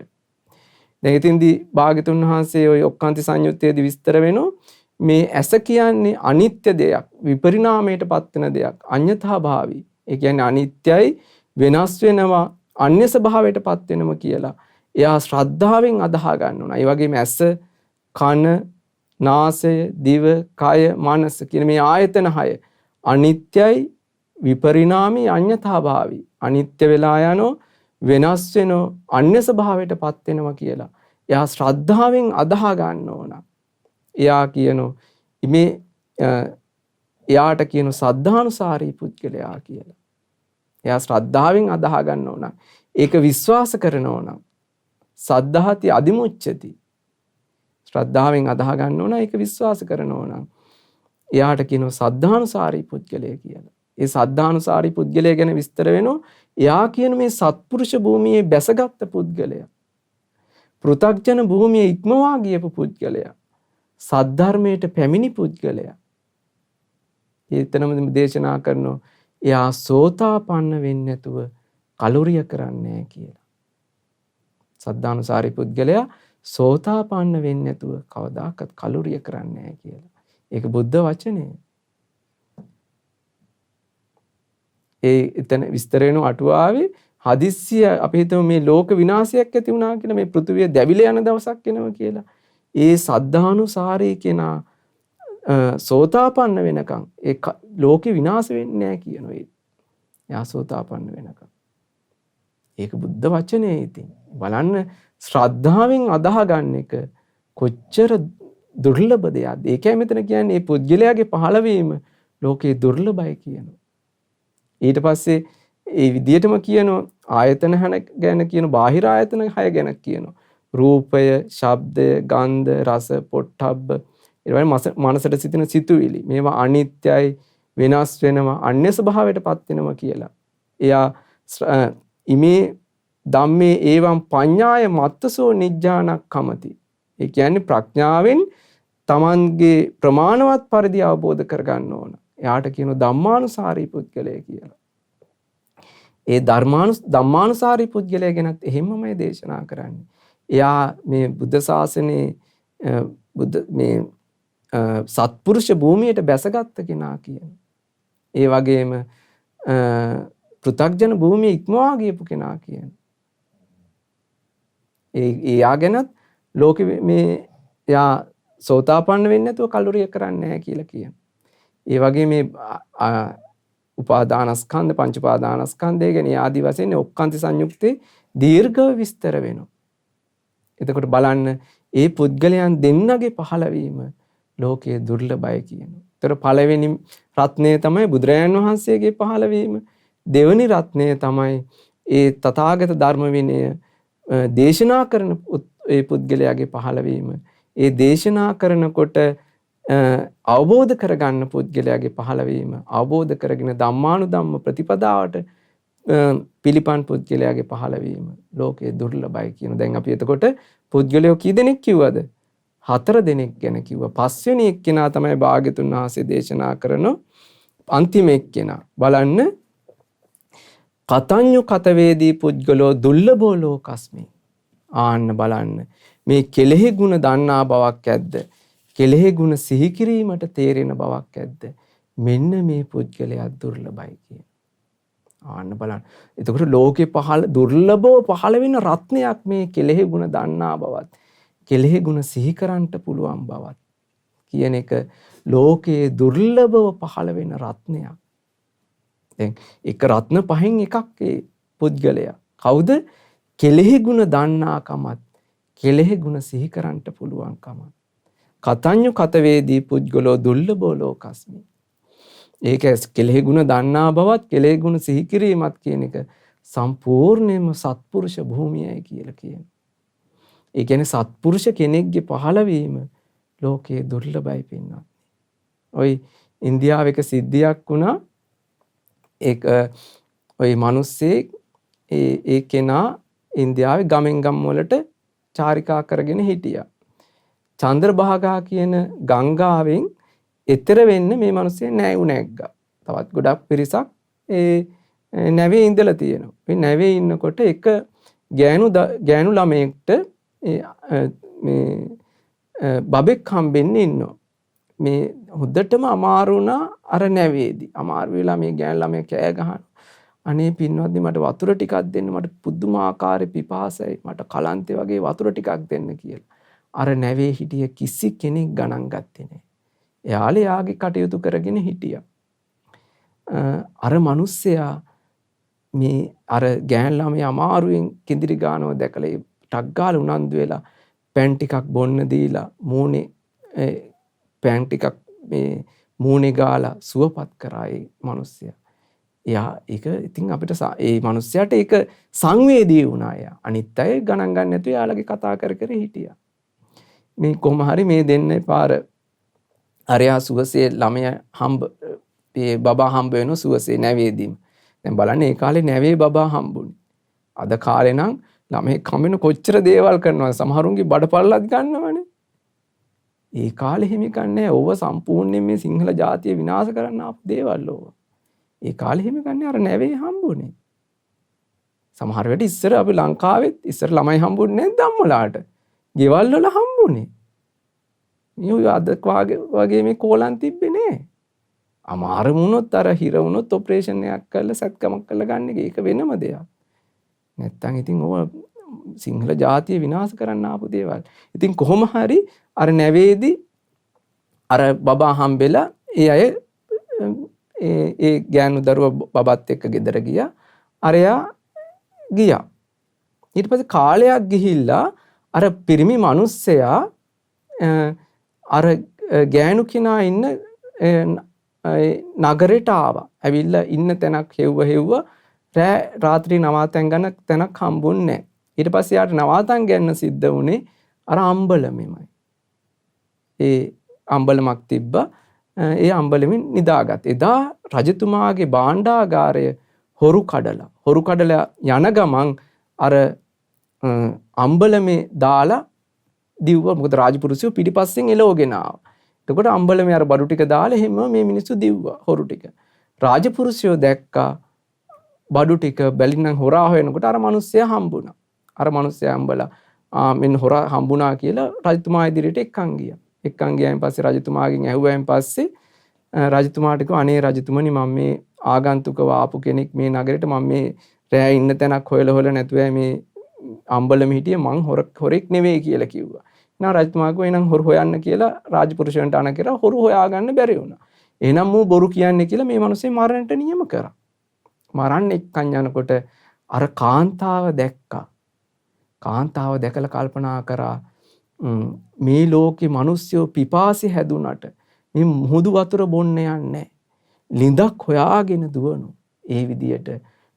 දැන් ඉතින්දී භාග්‍යතුන් වහන්සේ ඔය ඔක්කාන්ති සංයුත්තේදී විස්තර වෙනවා මේ ඇස කියන්නේ අනිත්‍ය දෙයක්, විපරිණාමයට පත්වෙන දෙයක්, අඤ්ඤතා භාවී. ඒ කියන්නේ අනිත්‍යයි, වෙනස් වෙනවා, අන්‍ය ස්වභාවයට පත් වෙනවා කියලා. එයා ශ්‍රද්ධාවෙන් අදහා ගන්න ඕන. ඒ වගේම ඇස, කන, නාසය, දිව, කය, මනස කියන මේ ආයතන 6 අනිත්‍යයි, විපරිණාමී, අඤ්ඤතා භාවී. අනිත්‍ය වෙලා යනෝ, වෙනස් වෙනෝ, අන්‍ය ස්වභාවයට පත් වෙනවා කියලා. එයා ශ්‍රද්ධාවෙන් අදහා ගන්න ඕන. එයා කියනෝ මේ එයාට කියන සද්ධානුසාරී පුද්ගලයා කියලා. එයා ශ්‍රද්ධාවෙන් අදහා ගන්න ඕන. ඒක විශ්වාස කරන ඕන. සද්ධාති අදිමුච්ඡති. ශ්‍රද්ධාවෙන් අදහා ගන්න ඕන, ඒක විශ්වාස කරන ඕන. එයාට කියනවා සද්ධානුසාරී පුද්ගලයා කියලා. ඒ සද්ධානුසාරී පුද්ගලයා ගැන විස්තර වෙනවා. එයා කියන මේ සත්පුරුෂ භූමියේ බැසගත් පුද්ගලයා. පෘථග්ජන භූමියේ ඉක්මවා ගියපු පුද්ගලයා. සද්ධර්මයට පැමිණි පුද්ගලයා. ඒතනම දේශනා කරනවා එයා සෝතාපන්න වෙන්නේ නැතුව කලුරිය කරන්නේ කියලා. සද්ධානුසාරී පුද්ගලයා සෝතාපන්න වෙන්නේ නැතුව කවදාකවත් කලුරිය කරන්නේ නැහැ කියලා. ඒක බුද්ධ වචනේ. ඒ එතන විස්තර වෙන අටුවාවේ හදිස්සිය අපි හිතමු මේ ලෝක විනාශයක් ඇති වුණා කියලා, මේ පෘථිවිය දැවිලා යන දවසක් එනවා කියලා. ඒ සද්ධානුසාරී කෙනා සෝතාපන්න වෙනකන් ඒ ලෝකේ විනාශ වෙන්නේ නැහැ කියනවා. එයා සෝතාපන්න වෙනකන්. ඒක බුද්ධ වචනේ. ඉතින් බලන්න ශ්‍රද්ධාවෙන් අදහ ගන්න එක කොච්චර දුර්ලභ දෙයක්ද. ඒකයි මෙතන කියන්නේ මේ පුද්ගලයාගේ පහළවීම ලෝකේ දුර්ලභයි කියනවා. ඊට පස්සේ ඒ විදියටම කියනවා ආයතන ගැන කියන බාහිර ආයතන 6 ගැන කියනවා. රූපය, ශබ්දය, ගන්ධ, රස, පොට්ටබ්බ, ඊට පස්සේ මනසට සිටින සිතුවිලි. මේවා අනිත්‍යයි, වෙනස් වෙනවා, අන්‍ය ස්වභාවයටපත් වෙනවා කියලා. එයා ඉමේ ධම්මේ ඒවම් පඤ්ඤාය මත්තසෝ නිජ්ජානක් කමති. ඒ කියන්නේ ප්‍රඥාවෙන් Tamanගේ ප්‍රමාණවත් පරිදි අවබෝධ කරගන්න ඕන. එයාට කියනවා ධම්මානුසාරී පුද්ගලයා කියලා. ඒ ධම්මානුසාරී පුද්ගලයා ගැනත් එහෙමමයි දේශනා කරන්නේ. එයා මේ බුද්ධ ශාසනයේ මේ සත්පුරුෂ භූමියට බැසගත් කෙනා කියනවා. ඒ වගේම පෘථග්ජන භූමිය ඉක්මවා ගියපු කෙනා කියනවා. එයා ගැනත් ලෝකෙ මේ එයා සෝතාපන්න වෙන්නේ නැතුව කලුරිය කරන්නේ නැහැ කියලා කියනවා. ඒ වගේ මේ උපාදානස්කන්ධ, පංච උපාදානස්කන්ධය ගැන ආදි වශයෙන් ඔක්කාන්ති සංයුක්තේ දීර්ඝව විස්තර වෙනවා. එතකොට බලන්න ඒ පුද්ගලයන් දෙන්නගේ පහළවීම ලෝකයේ දුර්ලභයි කියනවා. ඒතර පළවෙනි රත්නය තමයි බුදුරජාණන් වහන්සේගේ පහළවීම. දෙවෙනි රත්නය තමයි ඒ තථාගත ධර්ම විනය දේශනා කරන ඒ පුද්ගලයාගේ පහළවීම, ඒ දේශනා කරනකොට අවබෝධ කරගන්න පුද්ගලයාගේ පහළවීම, අවබෝධ කරගෙන ධම්මානුධම්ම ප්‍රතිපදාවට පිළිපන් පුද්ගලයාගේ පහළවීම ලෝකයේ දුර්ලභයි කියන. දැන් අපි එතකොට පුද්ගලයෝ කී දෙනෙක් කිව්වද? 4 දෙනෙක් ගැන කිව්වා. පස්වෙනි එක්කෙනා තමයි භාග්‍යතුන් වහන්සේ දේශනා කරන අන්තිම එක්කෙනා. බලන්න, කතඤ්ඤු කතවේදී පුද්ගලෝ දුර්ලභෝ ලෝකස්මි. ආන්න බලන්න, මේ කෙලෙහි ගුණ දන්නා බවක් ඇද්ද? කෙලෙහි ගුණ සිහි කිරීමට තේරෙන බවක් ඇද්ද? මෙන්න මේ පුද්ගලයා දුර්ලභයි කියන. ආන්න බලන්න. එතකොට ලෝකේ දුර්ලභව පහළ වෙන රත්නයක් මේ කෙලෙහි ගුණ දන්නා බවත්, කෙලෙහි ගුණ සිහි කරන්නට පුළුවන් බවත් කියන එක ලෝකයේ දුර්ලභව පහළ වෙන රත්නයක්. දැන් එක රත්න පහෙන් එකක් ඒ පුද්ගලයා. කවුද? කෙලෙහි ගුණ දන්නාකමත්, කෙලෙහි ගුණ සිහි කරන්නට පුළුවන්කමත්. කතඤ්ඤු කතවේදී පුද්ගලෝ දුර්ලභෝ ලෝකස්මි. ඒක කෙලෙහි ගුණ දන්නා බවත්, කෙලෙහි ගුණ සිහි කිරීමත් කියන එක සම්පූර්ණයෙන්ම සත්පුරුෂ භූමියයි කියලා කියනවා. ඒ කියන්නේ සත්පුරුෂ කෙනෙක්ගේ පහළවීම ලෝකයේ දුර්ලභයි පින්වත්. ওই ඉන්දියාවේ එක සිද්ධියක් වුණා. ඒක ওই මිනිස්සේ ඒ කෙනා ඉන්දියාවේ ගමෙන් ගම් වලට චාරිකා කරගෙන හිටියා. චන්ද්‍රභාගා කියන ගංගාවෙන් එතර වෙන්න මේ මිනිස්සේ නැවු නැග්ගා. තවත් ගොඩක් පිරිසක් ඒ නැවේ ඉඳලා තියෙනවා. මේ නැවේ ඉන්නකොට එක ගෑනු ළමයෙක්ට මේ බබෙක් හම්බෙන්නේ ඉන්නවා. මේ හොද්දටම අමාරු වුණා අර නැවේදී. අමාරු වෙලා මේ ගෑනු ළමයා කෑ ගහනවා. අනේ පින්වත්නි, මට වතුර ටිකක් දෙන්න, මට පුදුමාකාර පිපාසයි, මට කලන්තේ වගේ වතුර ටිකක් දෙන්න කියලා. අර නැවේ හිටිය කිසි කෙනෙක් ගණන් ගත්තේ නැහැ. එයාලා යාගේ කටයුතු කරගෙන හිටියා. අර මිනිස්සයා මේ අර ගෑනු ළමයා අමාරුවෙන් කිඳිරි ගානවා දැකලා ටක් ගාලා උනන්දු වෙලා පෑන් ටිකක් බොන්න දීලා මූණේ පෑන් ටිකක් මේ මූණේ ගාලා සුවපත් කරා ඒ මිනිස්සයා. එයා ඒක ඉතින් අපිට ඒ මිනිස්සයාට ඒක සංවේදී වුණා. එයා අනිත් අය ගණන් ගන්න නැතුව යාළගේ කතා කර කර හිටියා. මේ කොහොම හරි මේ දෙන්නේ පාර අරයා සුවසේ ළමයා මේ බබා හම්බ වෙන සුවසේ නැවේදීම. දැන් බලන්න ඒ කාලේ නැවේ බබා හම්බුනේ. අද කාලේ නම් ළමෙක් හම්බෙන්න කොච්චර දේවල් කරනවද? සමහරුන්ගේ බඩපල්ලත් ගන්නවනේ. ඒ කාලේ හිමි කන්නේ ඕව සම්පූර්ණයෙන් මේ සිංහල ජාතිය විනාශ කරන්න ආපු දේවල් ඕව. ඒ කාලේ හිමි කන්නේ අර නැවේ හම්බුනේ. සමහර වෙලට ඉස්සර අපි ලංකාවෙත් ඉස්සර ළමයි හම්බුන්නේ නැද්ද අම්මලාට? ගෙවල් වල හම්බුනේ. මේ අද වගේ මේ කෝලම් තිබ්බේ නෑ. අමාරු වුණොත් අර හිර වුණොත් ඔපරේෂන් එකක් කරලා සත්කමක් කරලා ගන්න එක ඒක වෙනම දෙයක්. නැත්තම් ඉතින් ඕව සිංහල ජාතිය විනාශ කරන්න ආපු දේවල්. ඉතින් කොහොම හරි අර නැවේදී අර බබා හම්බෙලා ඒ අය ඒ ගෑනු දරුවා බබත් එක්ක ගෙදර ගියා. අරයා ගියා. ඊට පස්සේ කාලයක් ගිහිල්ලා අර පිරිමි මිනිස්සයා අර ගෑනු කෙනා ඉන්න නගරයට ආවා. ඇවිල්ලා ඉන්න තැනක් හෙව්ව රාත්‍රී නවාතැන් ගන්න තැනක් හම්බුන්නේ නැහැ. ඊට පස්සේ යාට නවාතැන් ගන්න සිද්ධ වුණේ අර අම්බලමෙමයි. ඒ අම්බලමක් තිබ්බා. ඒ අම්බලමින් නිදාගත්. එදා රජතුමාගේ භාණ්ඩාගාරය හොරු කඩලා යන ගමන් අර අම්බලමේ දාලා දිව්වා. මොකද රාජපුරුෂයෝ පිටිපස්සෙන් එලවගෙන ආවා. එතකොට අම්බලමේ අර බඩු ටික දාලා එහෙම මේ මිනිස්සු දිව්වා හොරු ටික. රාජපුරුෂයෝ දැක්කා බඩු ටික බැලින්නම් හොරා හොයනකොට අර මිනිස්සයා හම්බුණා. අර මිනිස්සයා අම්බලා මෙන්න හොරා හම්බුණා කියලා රජතුමා ඉදිරියට එක්කන් ගියා. එක්කන් ගියායින් පස්සේ රජතුමාගෙන් ඇහුවායින් පස්සේ රජතුමාට කිව්වා අනේ රජතුමනි, මම මේ ආගන්තුකව ආපු කෙනෙක් මේ නගරෙට. මම මේ රෑ ඉන්න තැනක් හොයලා නැතුව මේ අම්බලම හිටියේ, මං හොරෙක් නෙවෙයි කියලා කිව්වා. නා රජතුමා කිව්වා එහෙනම් හොරු හොයන්න කියලා රාජපුරුෂයන්ට අණ කරා. හොරු හොයාගන්න බැරි වුණා. එහෙනම් මූ බොරු කියන්නේ කියලා මේ මිනිස්සේ මරණයට නියම කරා. මරන්න එක්කන් යනකොට අර කාන්තාව දැක්කා. කාන්තාව දැකලා කල්පනා කරා මේ ලෝකේ මිනිස්සුયો පිපාසි හැදුනට මේ මුහුදු වතුර බොන්න යන්නේ ලිඳක් හොයාගෙන දුවනු. ඒ විදියට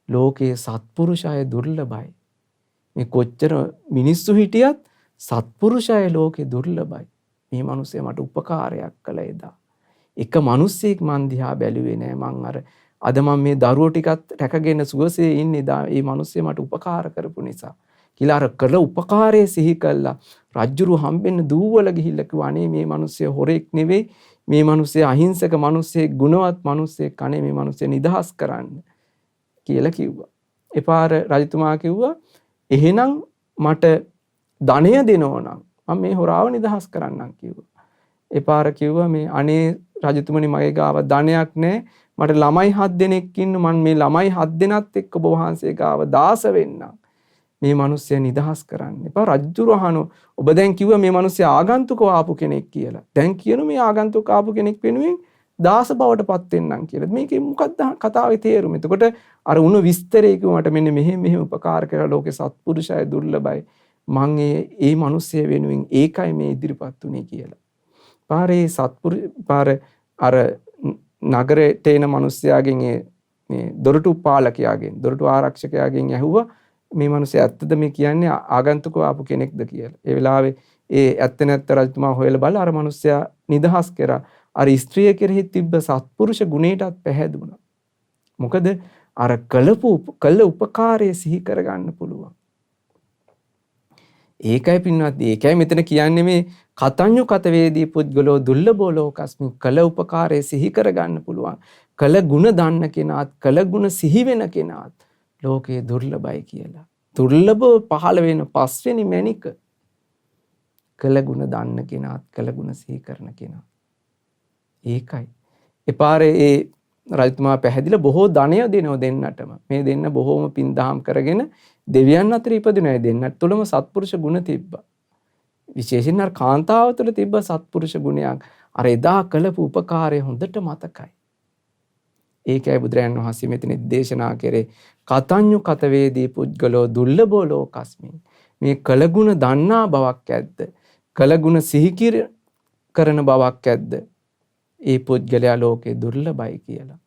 ලෝකයේ සත්පුරුෂය දුර්ලභයි. මේ කොච්චර මිනිස්සු හිටියත් සත්පුරුෂය ලෝකේ දුර්ලභයි. මේ මිනිස්සයා මට උපකාරයක් කළා එදා. එක මිනිස්සෙක් මන් දිහා බැලුවේ නෑ. මං අද මම මේ දරුවෝ ටිකත් රැකගෙන සුවසේ ඉන්නේ මේ මිනිස්සයා මට උපකාර කරපු නිසා. කියලා අර කළ උපකාරයේ සිහි කළා. රජ්ජුරු හම්බෙන්න දූවල ගිහිල්ලා කිව්වා අනේ මේ මිනිස්සයා හොරෙක් නෙවෙයි. මේ මිනිස්සයා අහිංසක මිනිස්සෙක්, ගුණවත් මිනිස්සෙක්. අනේ මේ මිනිස්සයා නිදහස් කරන්න කියලා කිව්වා. එපාර රජතුමා කිව්වා එහෙනම් මට ධනය දෙනෝ නම් මම මේ හොරාව නිදහස් කරන්නම් කිව්වා. එපාර කිව්වා මේ අනේ රජතුමනි මගේ ගාව ධනයක් නැහැ. මට ළමයි 7 දෙනෙක් ඉන්න මම මේ ළමයි 7 දෙනාත් එක්ක ඔබ වහන්සේ ගාව දාස වෙන්නම්. මේ මිනිස්සයා නිදහස් කරන්න. එපා රජුර අහනෝ ඔබ දැන් කිව්වා මේ මිනිස්සයා ආගන්තුකව ආපු කෙනෙක් කියලා. දැන් කියනවා මේ ආගන්තුක ආපු කෙනෙක් වෙනුවෙන් දාස බවට පත් වෙන්නම් කියලා. මේකේ මොකක්ද කතාවේ තේරුම? එතකොට අර උණු විස්තරේ කිව්වට මෙන්න මෙහෙම උපකාර කරලා ලෝකේ සත්පුරුෂය දුර්ලභයි. මං ඒ මිනිස්සය වෙනුවෙන් ඒකයි මේ ඉදිරිපත් උනේ කියලා. පාරේ පාර අර නගරයට එන මිනිස්සයාගෙන් මේ දොරටු පාලකයාගෙන් දොරටු ආරක්ෂකයාගෙන් ඇහුවා මේ මිනිස්සයා ඇත්තද මේ කියන්නේ ආගන්තුකව ආපු කෙනෙක්ද කියලා. ඒ වෙලාවේ ඒ ඇත්ත නැත්ත රජතුමා හොයලා බලලා අර මිනිස්සයා නිදහස් කරා. අර ස්ත්‍රිය කෙරෙහි තිබ්බ සත්පුරුෂ ගුණයටත් පැහැදුණා. මොකද අර කළ උපකාරයේ සිහි කරගන්න පුළුවන්. ඒකයි පින්වත් ඒකයි මෙතන කියන්නේ මේ කතඤ්ඤු කතවේදී පුද්ගලෝ දුර්ලභෝ ලෝකස්මින් කළ උපකාරයේ සිහි කරගන්න පුළුවන්. කළ ගුණ දන්න කෙනාත් කළ ගුණ සිහි වෙන කෙනාත් ලෝකේ දුර්ලභයි කියලා. දුර්ලභව පහළ වෙන පස්වෙනි මැණික කළ ගුණ දන්න කෙනාත් කළ ගුණ සිහි කරන කෙනා. ඒකයි. එපාරේ ඒ රජතුමා පැහැදිලා බොහෝ ධනය දෙනව දෙන්නටම. මේ දෙන්න බොහෝම පින් දහම් කරගෙන දෙවියන් අතර ඉපදුනේ දෙන්නට තුලම සත්පුරුෂ ගුණ තිබ්බා. විශේෂයෙන් අර කාන්තාව තුළ තිබ්බ සත්පුරුෂ ගුණයක් අර එදා කළපු උපකාරය හොඳට මතකයි. ඒකයි බුදුරයන් වහන්සේ මෙතන දේශනා කරේ කතඤ්ඤු කතවේදී පුද්ගලෝ දුර්ලභෝ ලෝකස්මින්. මේ කළගුණ දන්නා බවක් ඇද්ද? කළගුණ සිහි කරන බවක් ඇද්ද? ඒ පුද්ගලයා ලෝකේ දුර්ලභයි කියලා.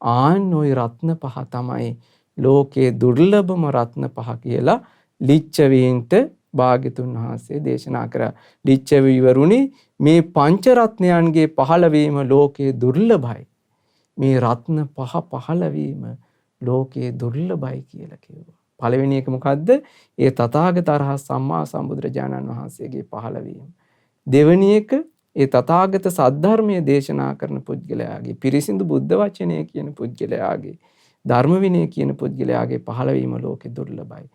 ආන් ওই රත්න පහ තමයි ලෝකේ දුර්ලභම රත්න පහ කියලා ලිච්ඡවීන්ට භාග්‍යතුන් වහන්සේ දේශනා කරා. ලිච්ඡවී වරුනි මේ පංච රත්නයන්ගේ පහළවීම ලෝකේ දුර්ලභයි. මේ රත්න පහ පහළවීම ලෝකේ දුර්ලභයි කියලා කිව්වා. පළවෙනි එක මොකද්ද? ඒ තථාගත අරහත් සම්මා සම්බුදුරජාණන් වහන්සේගේ පහළවීම. දෙවෙනි එක ඒ තථාගත සද්ධර්මයේ දේශනා කරන පුද්ගලයාගේ පිරිසිදු බුද්ධ වචනය කියන පුද්ගලයාගේ ධර්ම විනය කියන පුද්ගලයාගේ පහළවීම ලෝකේ දුර්ලභයි.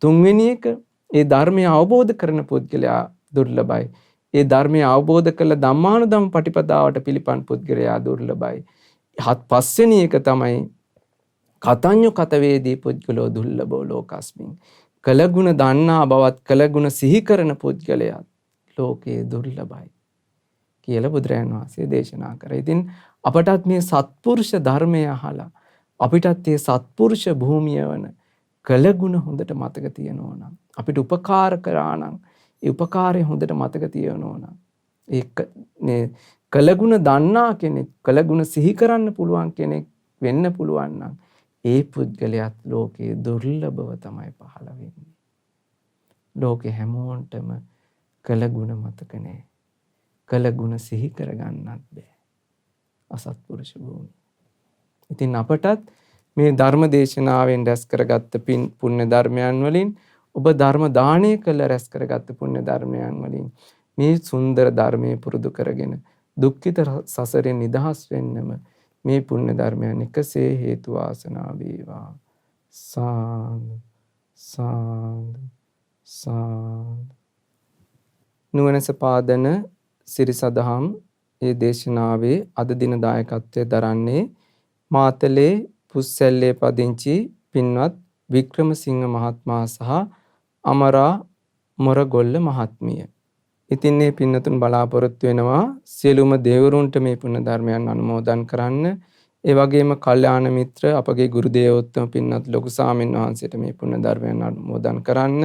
තුන්වෙනි එක ඒ ධර්මය අවබෝධ කරන පුද්ගලයා දුර්ලභයි. ඒ ධර්මය අවබෝධ කළ ධම්මානුධම්ම පටිපදාවට පිළිපන් පුද්ගලයා දුර්ලභයි. පස්වෙනි එක තමයි කතඤ්ඤු කතවේදී පුද්ගලෝ දුර්ලභෝ ලෝකස්මින්. කළගුණ දන්නා බවත් කළගුණ සිහි කරන පුද්ගලයා ලෝකේ දුර්ලභයි කියලා බුදුරයන් වහන්සේ දේශනා කරා. ඉතින් අපටත් මේ සත්පුරුෂ ධර්මය අහලා අපිටත් මේ සත්පුරුෂ භූමිය වන කළගුණ හොඳට මතක තියෙනවා නම් අපිට උපකාර කරා නම් ඒ උපකාරය හොඳට මතක තියෙනවා නම් ඒක මේ කළගුණ දන්නා කෙනෙක් කළගුණ සිහි කරන්න පුළුවන් කෙනෙක් වෙන්න පුළුවන් නම් ඒ පුද්ගලයාත් ලෝකේ දුර්ලභව තමයි පහළ වෙන්නේ. ලෝකේ හැමෝන්ටම කළගුණ මතක නැහැ. කළගුණ සිහි කරගන්නත් බෑ. අසත්පුරුෂ භූමිය. ඉතින් අපටත් මේ ධර්ම දේශනාවෙන් රැස් කරගත්ත පුණ්‍ය ධර්මයන් වලින් ඔබ ධර්ම දානය කළ රැස් කරගත්ත පුණ්‍ය ධර්මයන් වලින් මේ සුන්දර ධර්මයේ පුරුදු කරගෙන දුක්ඛිත සසරෙන් නිදහස් වෙන්නම මේ පුණ්‍ය ධර්මයන් එකසේ හේතු වාසනා වේවා. සාදු සාදු සාදු. නුවණැස පාදන සිරිසදහම් ඒ දේශනාවේ අද දින දායකත්වයේ දරන්නේ මාතලේ පුස්සැල්ලේ පදිංචි පින්වත් වික්‍රමසිංහ මහත්මයා සහ අමරා මොරගොල්ල මහත්මිය. ඉතින් මේ පින්නතුන් බලාපොරොත්තු වෙනවා සියලුම දේවරුන්ට මේ පුණ්‍ය ධර්මයන් අනුමෝදන් කරන්න. ඒ වගේම කල්යාණ මිත්‍ර අපගේ ගුරු දේවෝත්තම පින්වත් ලොකු සාමින් වහන්සේට මේ පුණ්‍ය ධර්මයන් අනුමෝදන් කරන්න.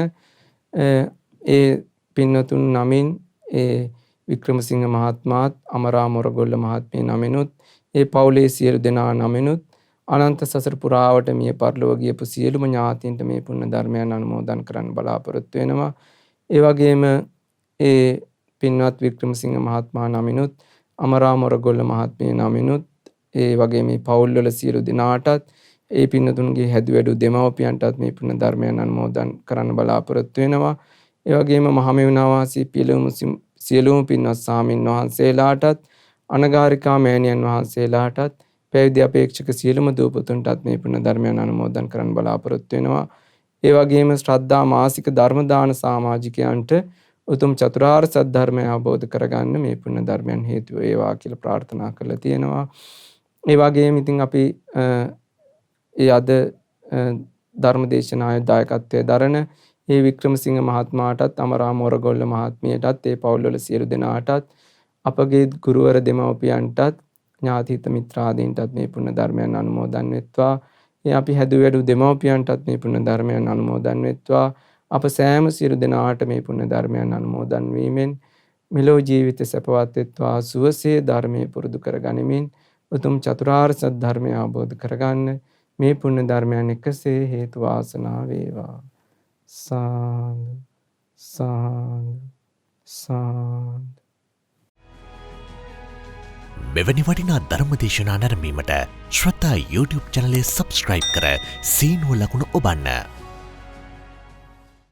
ඒ පින්නතුන් නමින් ඒ වික්‍රමසිංහ මහත්මයාත් අමරා මොරගොල්ල මහත්මිය නමිනුත් ඒ පවුලේ සියලු දෙනා නමිනුත් අනන්ත සසර පුරාවට මිය පරලොව ගියපු සියලුම ඥාතීන්ට මේ පුණ්‍ය ධර්මයන් අනුමෝදන් කරන්න බලාපොරොත්තු වෙනවා. ඒ වගේම ඒ පින්වත් වික්‍රමසිංහ මහත්මයා නමිනුත් අමරා මොරගොල්ල මහත්මිය නමිනුත් ඒ වගේ මේ පවුල්වල සියලු දෙනාටත් ඒ පින්නතුන්ගේ හැදුවැඩු දෙමව්පියන්ටත් මේ පුණ්‍ය ධර්මයන් අනුමෝදන් කරන්න බලාපොරොත්තු වෙනවා. ඒ වගේම මහමෙවුනාවාසී සියලුම පින්වත් ස්වාමින් වහන්සේලාටත් අනගාരികා මෑණියන් වහන්සේලාටත් පැවිදි අපේක්ෂක සියලුම දූපතුන්ටත් මේ පුණ්‍ය ධර්මයන් අනුමෝදන් කරන්න බලාපොරොත්තු වෙනවා. ඒ වගේම ශ්‍රද්ධා මාසික ධර්ම දාන සමාජිකයන්ට උතුම් චතුරාර්ය සත්‍ය ධර්මය අවබෝධ කරගන්න මේ පුණ්‍ය ධර්මයන් හේතු වේවා කියලා ප්‍රාර්ථනා කරලා තියෙනවා. ඒ වගේම ඉතින් අපි ඒ අද ධර්ම දේශනාවේ දායකත්වයේ දරන ඒ වික්‍රමසිංහ මහත්මයාටත් අමරා මොරගොල්ල මහත්මියටත් ඒ පවුල්වල සියලු දෙනාටත් අපගේ ගුරුවර දෙමව්පියන්ටත් ඥාතිහිත මිත්‍රාදීන්ටත් මේ පුණ්‍ය ධර්මයන් අනුමෝදන් වෙත්වා. ඒ අපි හැදුවැඩු දෙමව්පියන්ටත් මේ පුණ්‍ය ධර්මයන් අනුමෝදන් වෙත්වා. අප සෑම සියලු දෙනාට මේ පුණ්‍ය ධර්මයන් අනුමෝදන් වීමෙන් මෙලොව ජීවිත සැපවත් වෙත්වා. සුවසේ ධර්මයේ පුරුදු කරගනිමින් උතුම් චතුරාර්ය සත්‍ය ධර්මය අවබෝධ කරගන්න මේ පුණ්‍ය ධර්මයන් එකසේ හේතු වාසනා වේවා. සාදු සාදු සාදු. මෙවැනි වටිනා ධර්ම දේශනා නැරඹීමට ශ්‍රද්ධා YouTube චැනලය සබස්ක්‍රයිබ් කර සීනුව ලකුණ ඔබන්න.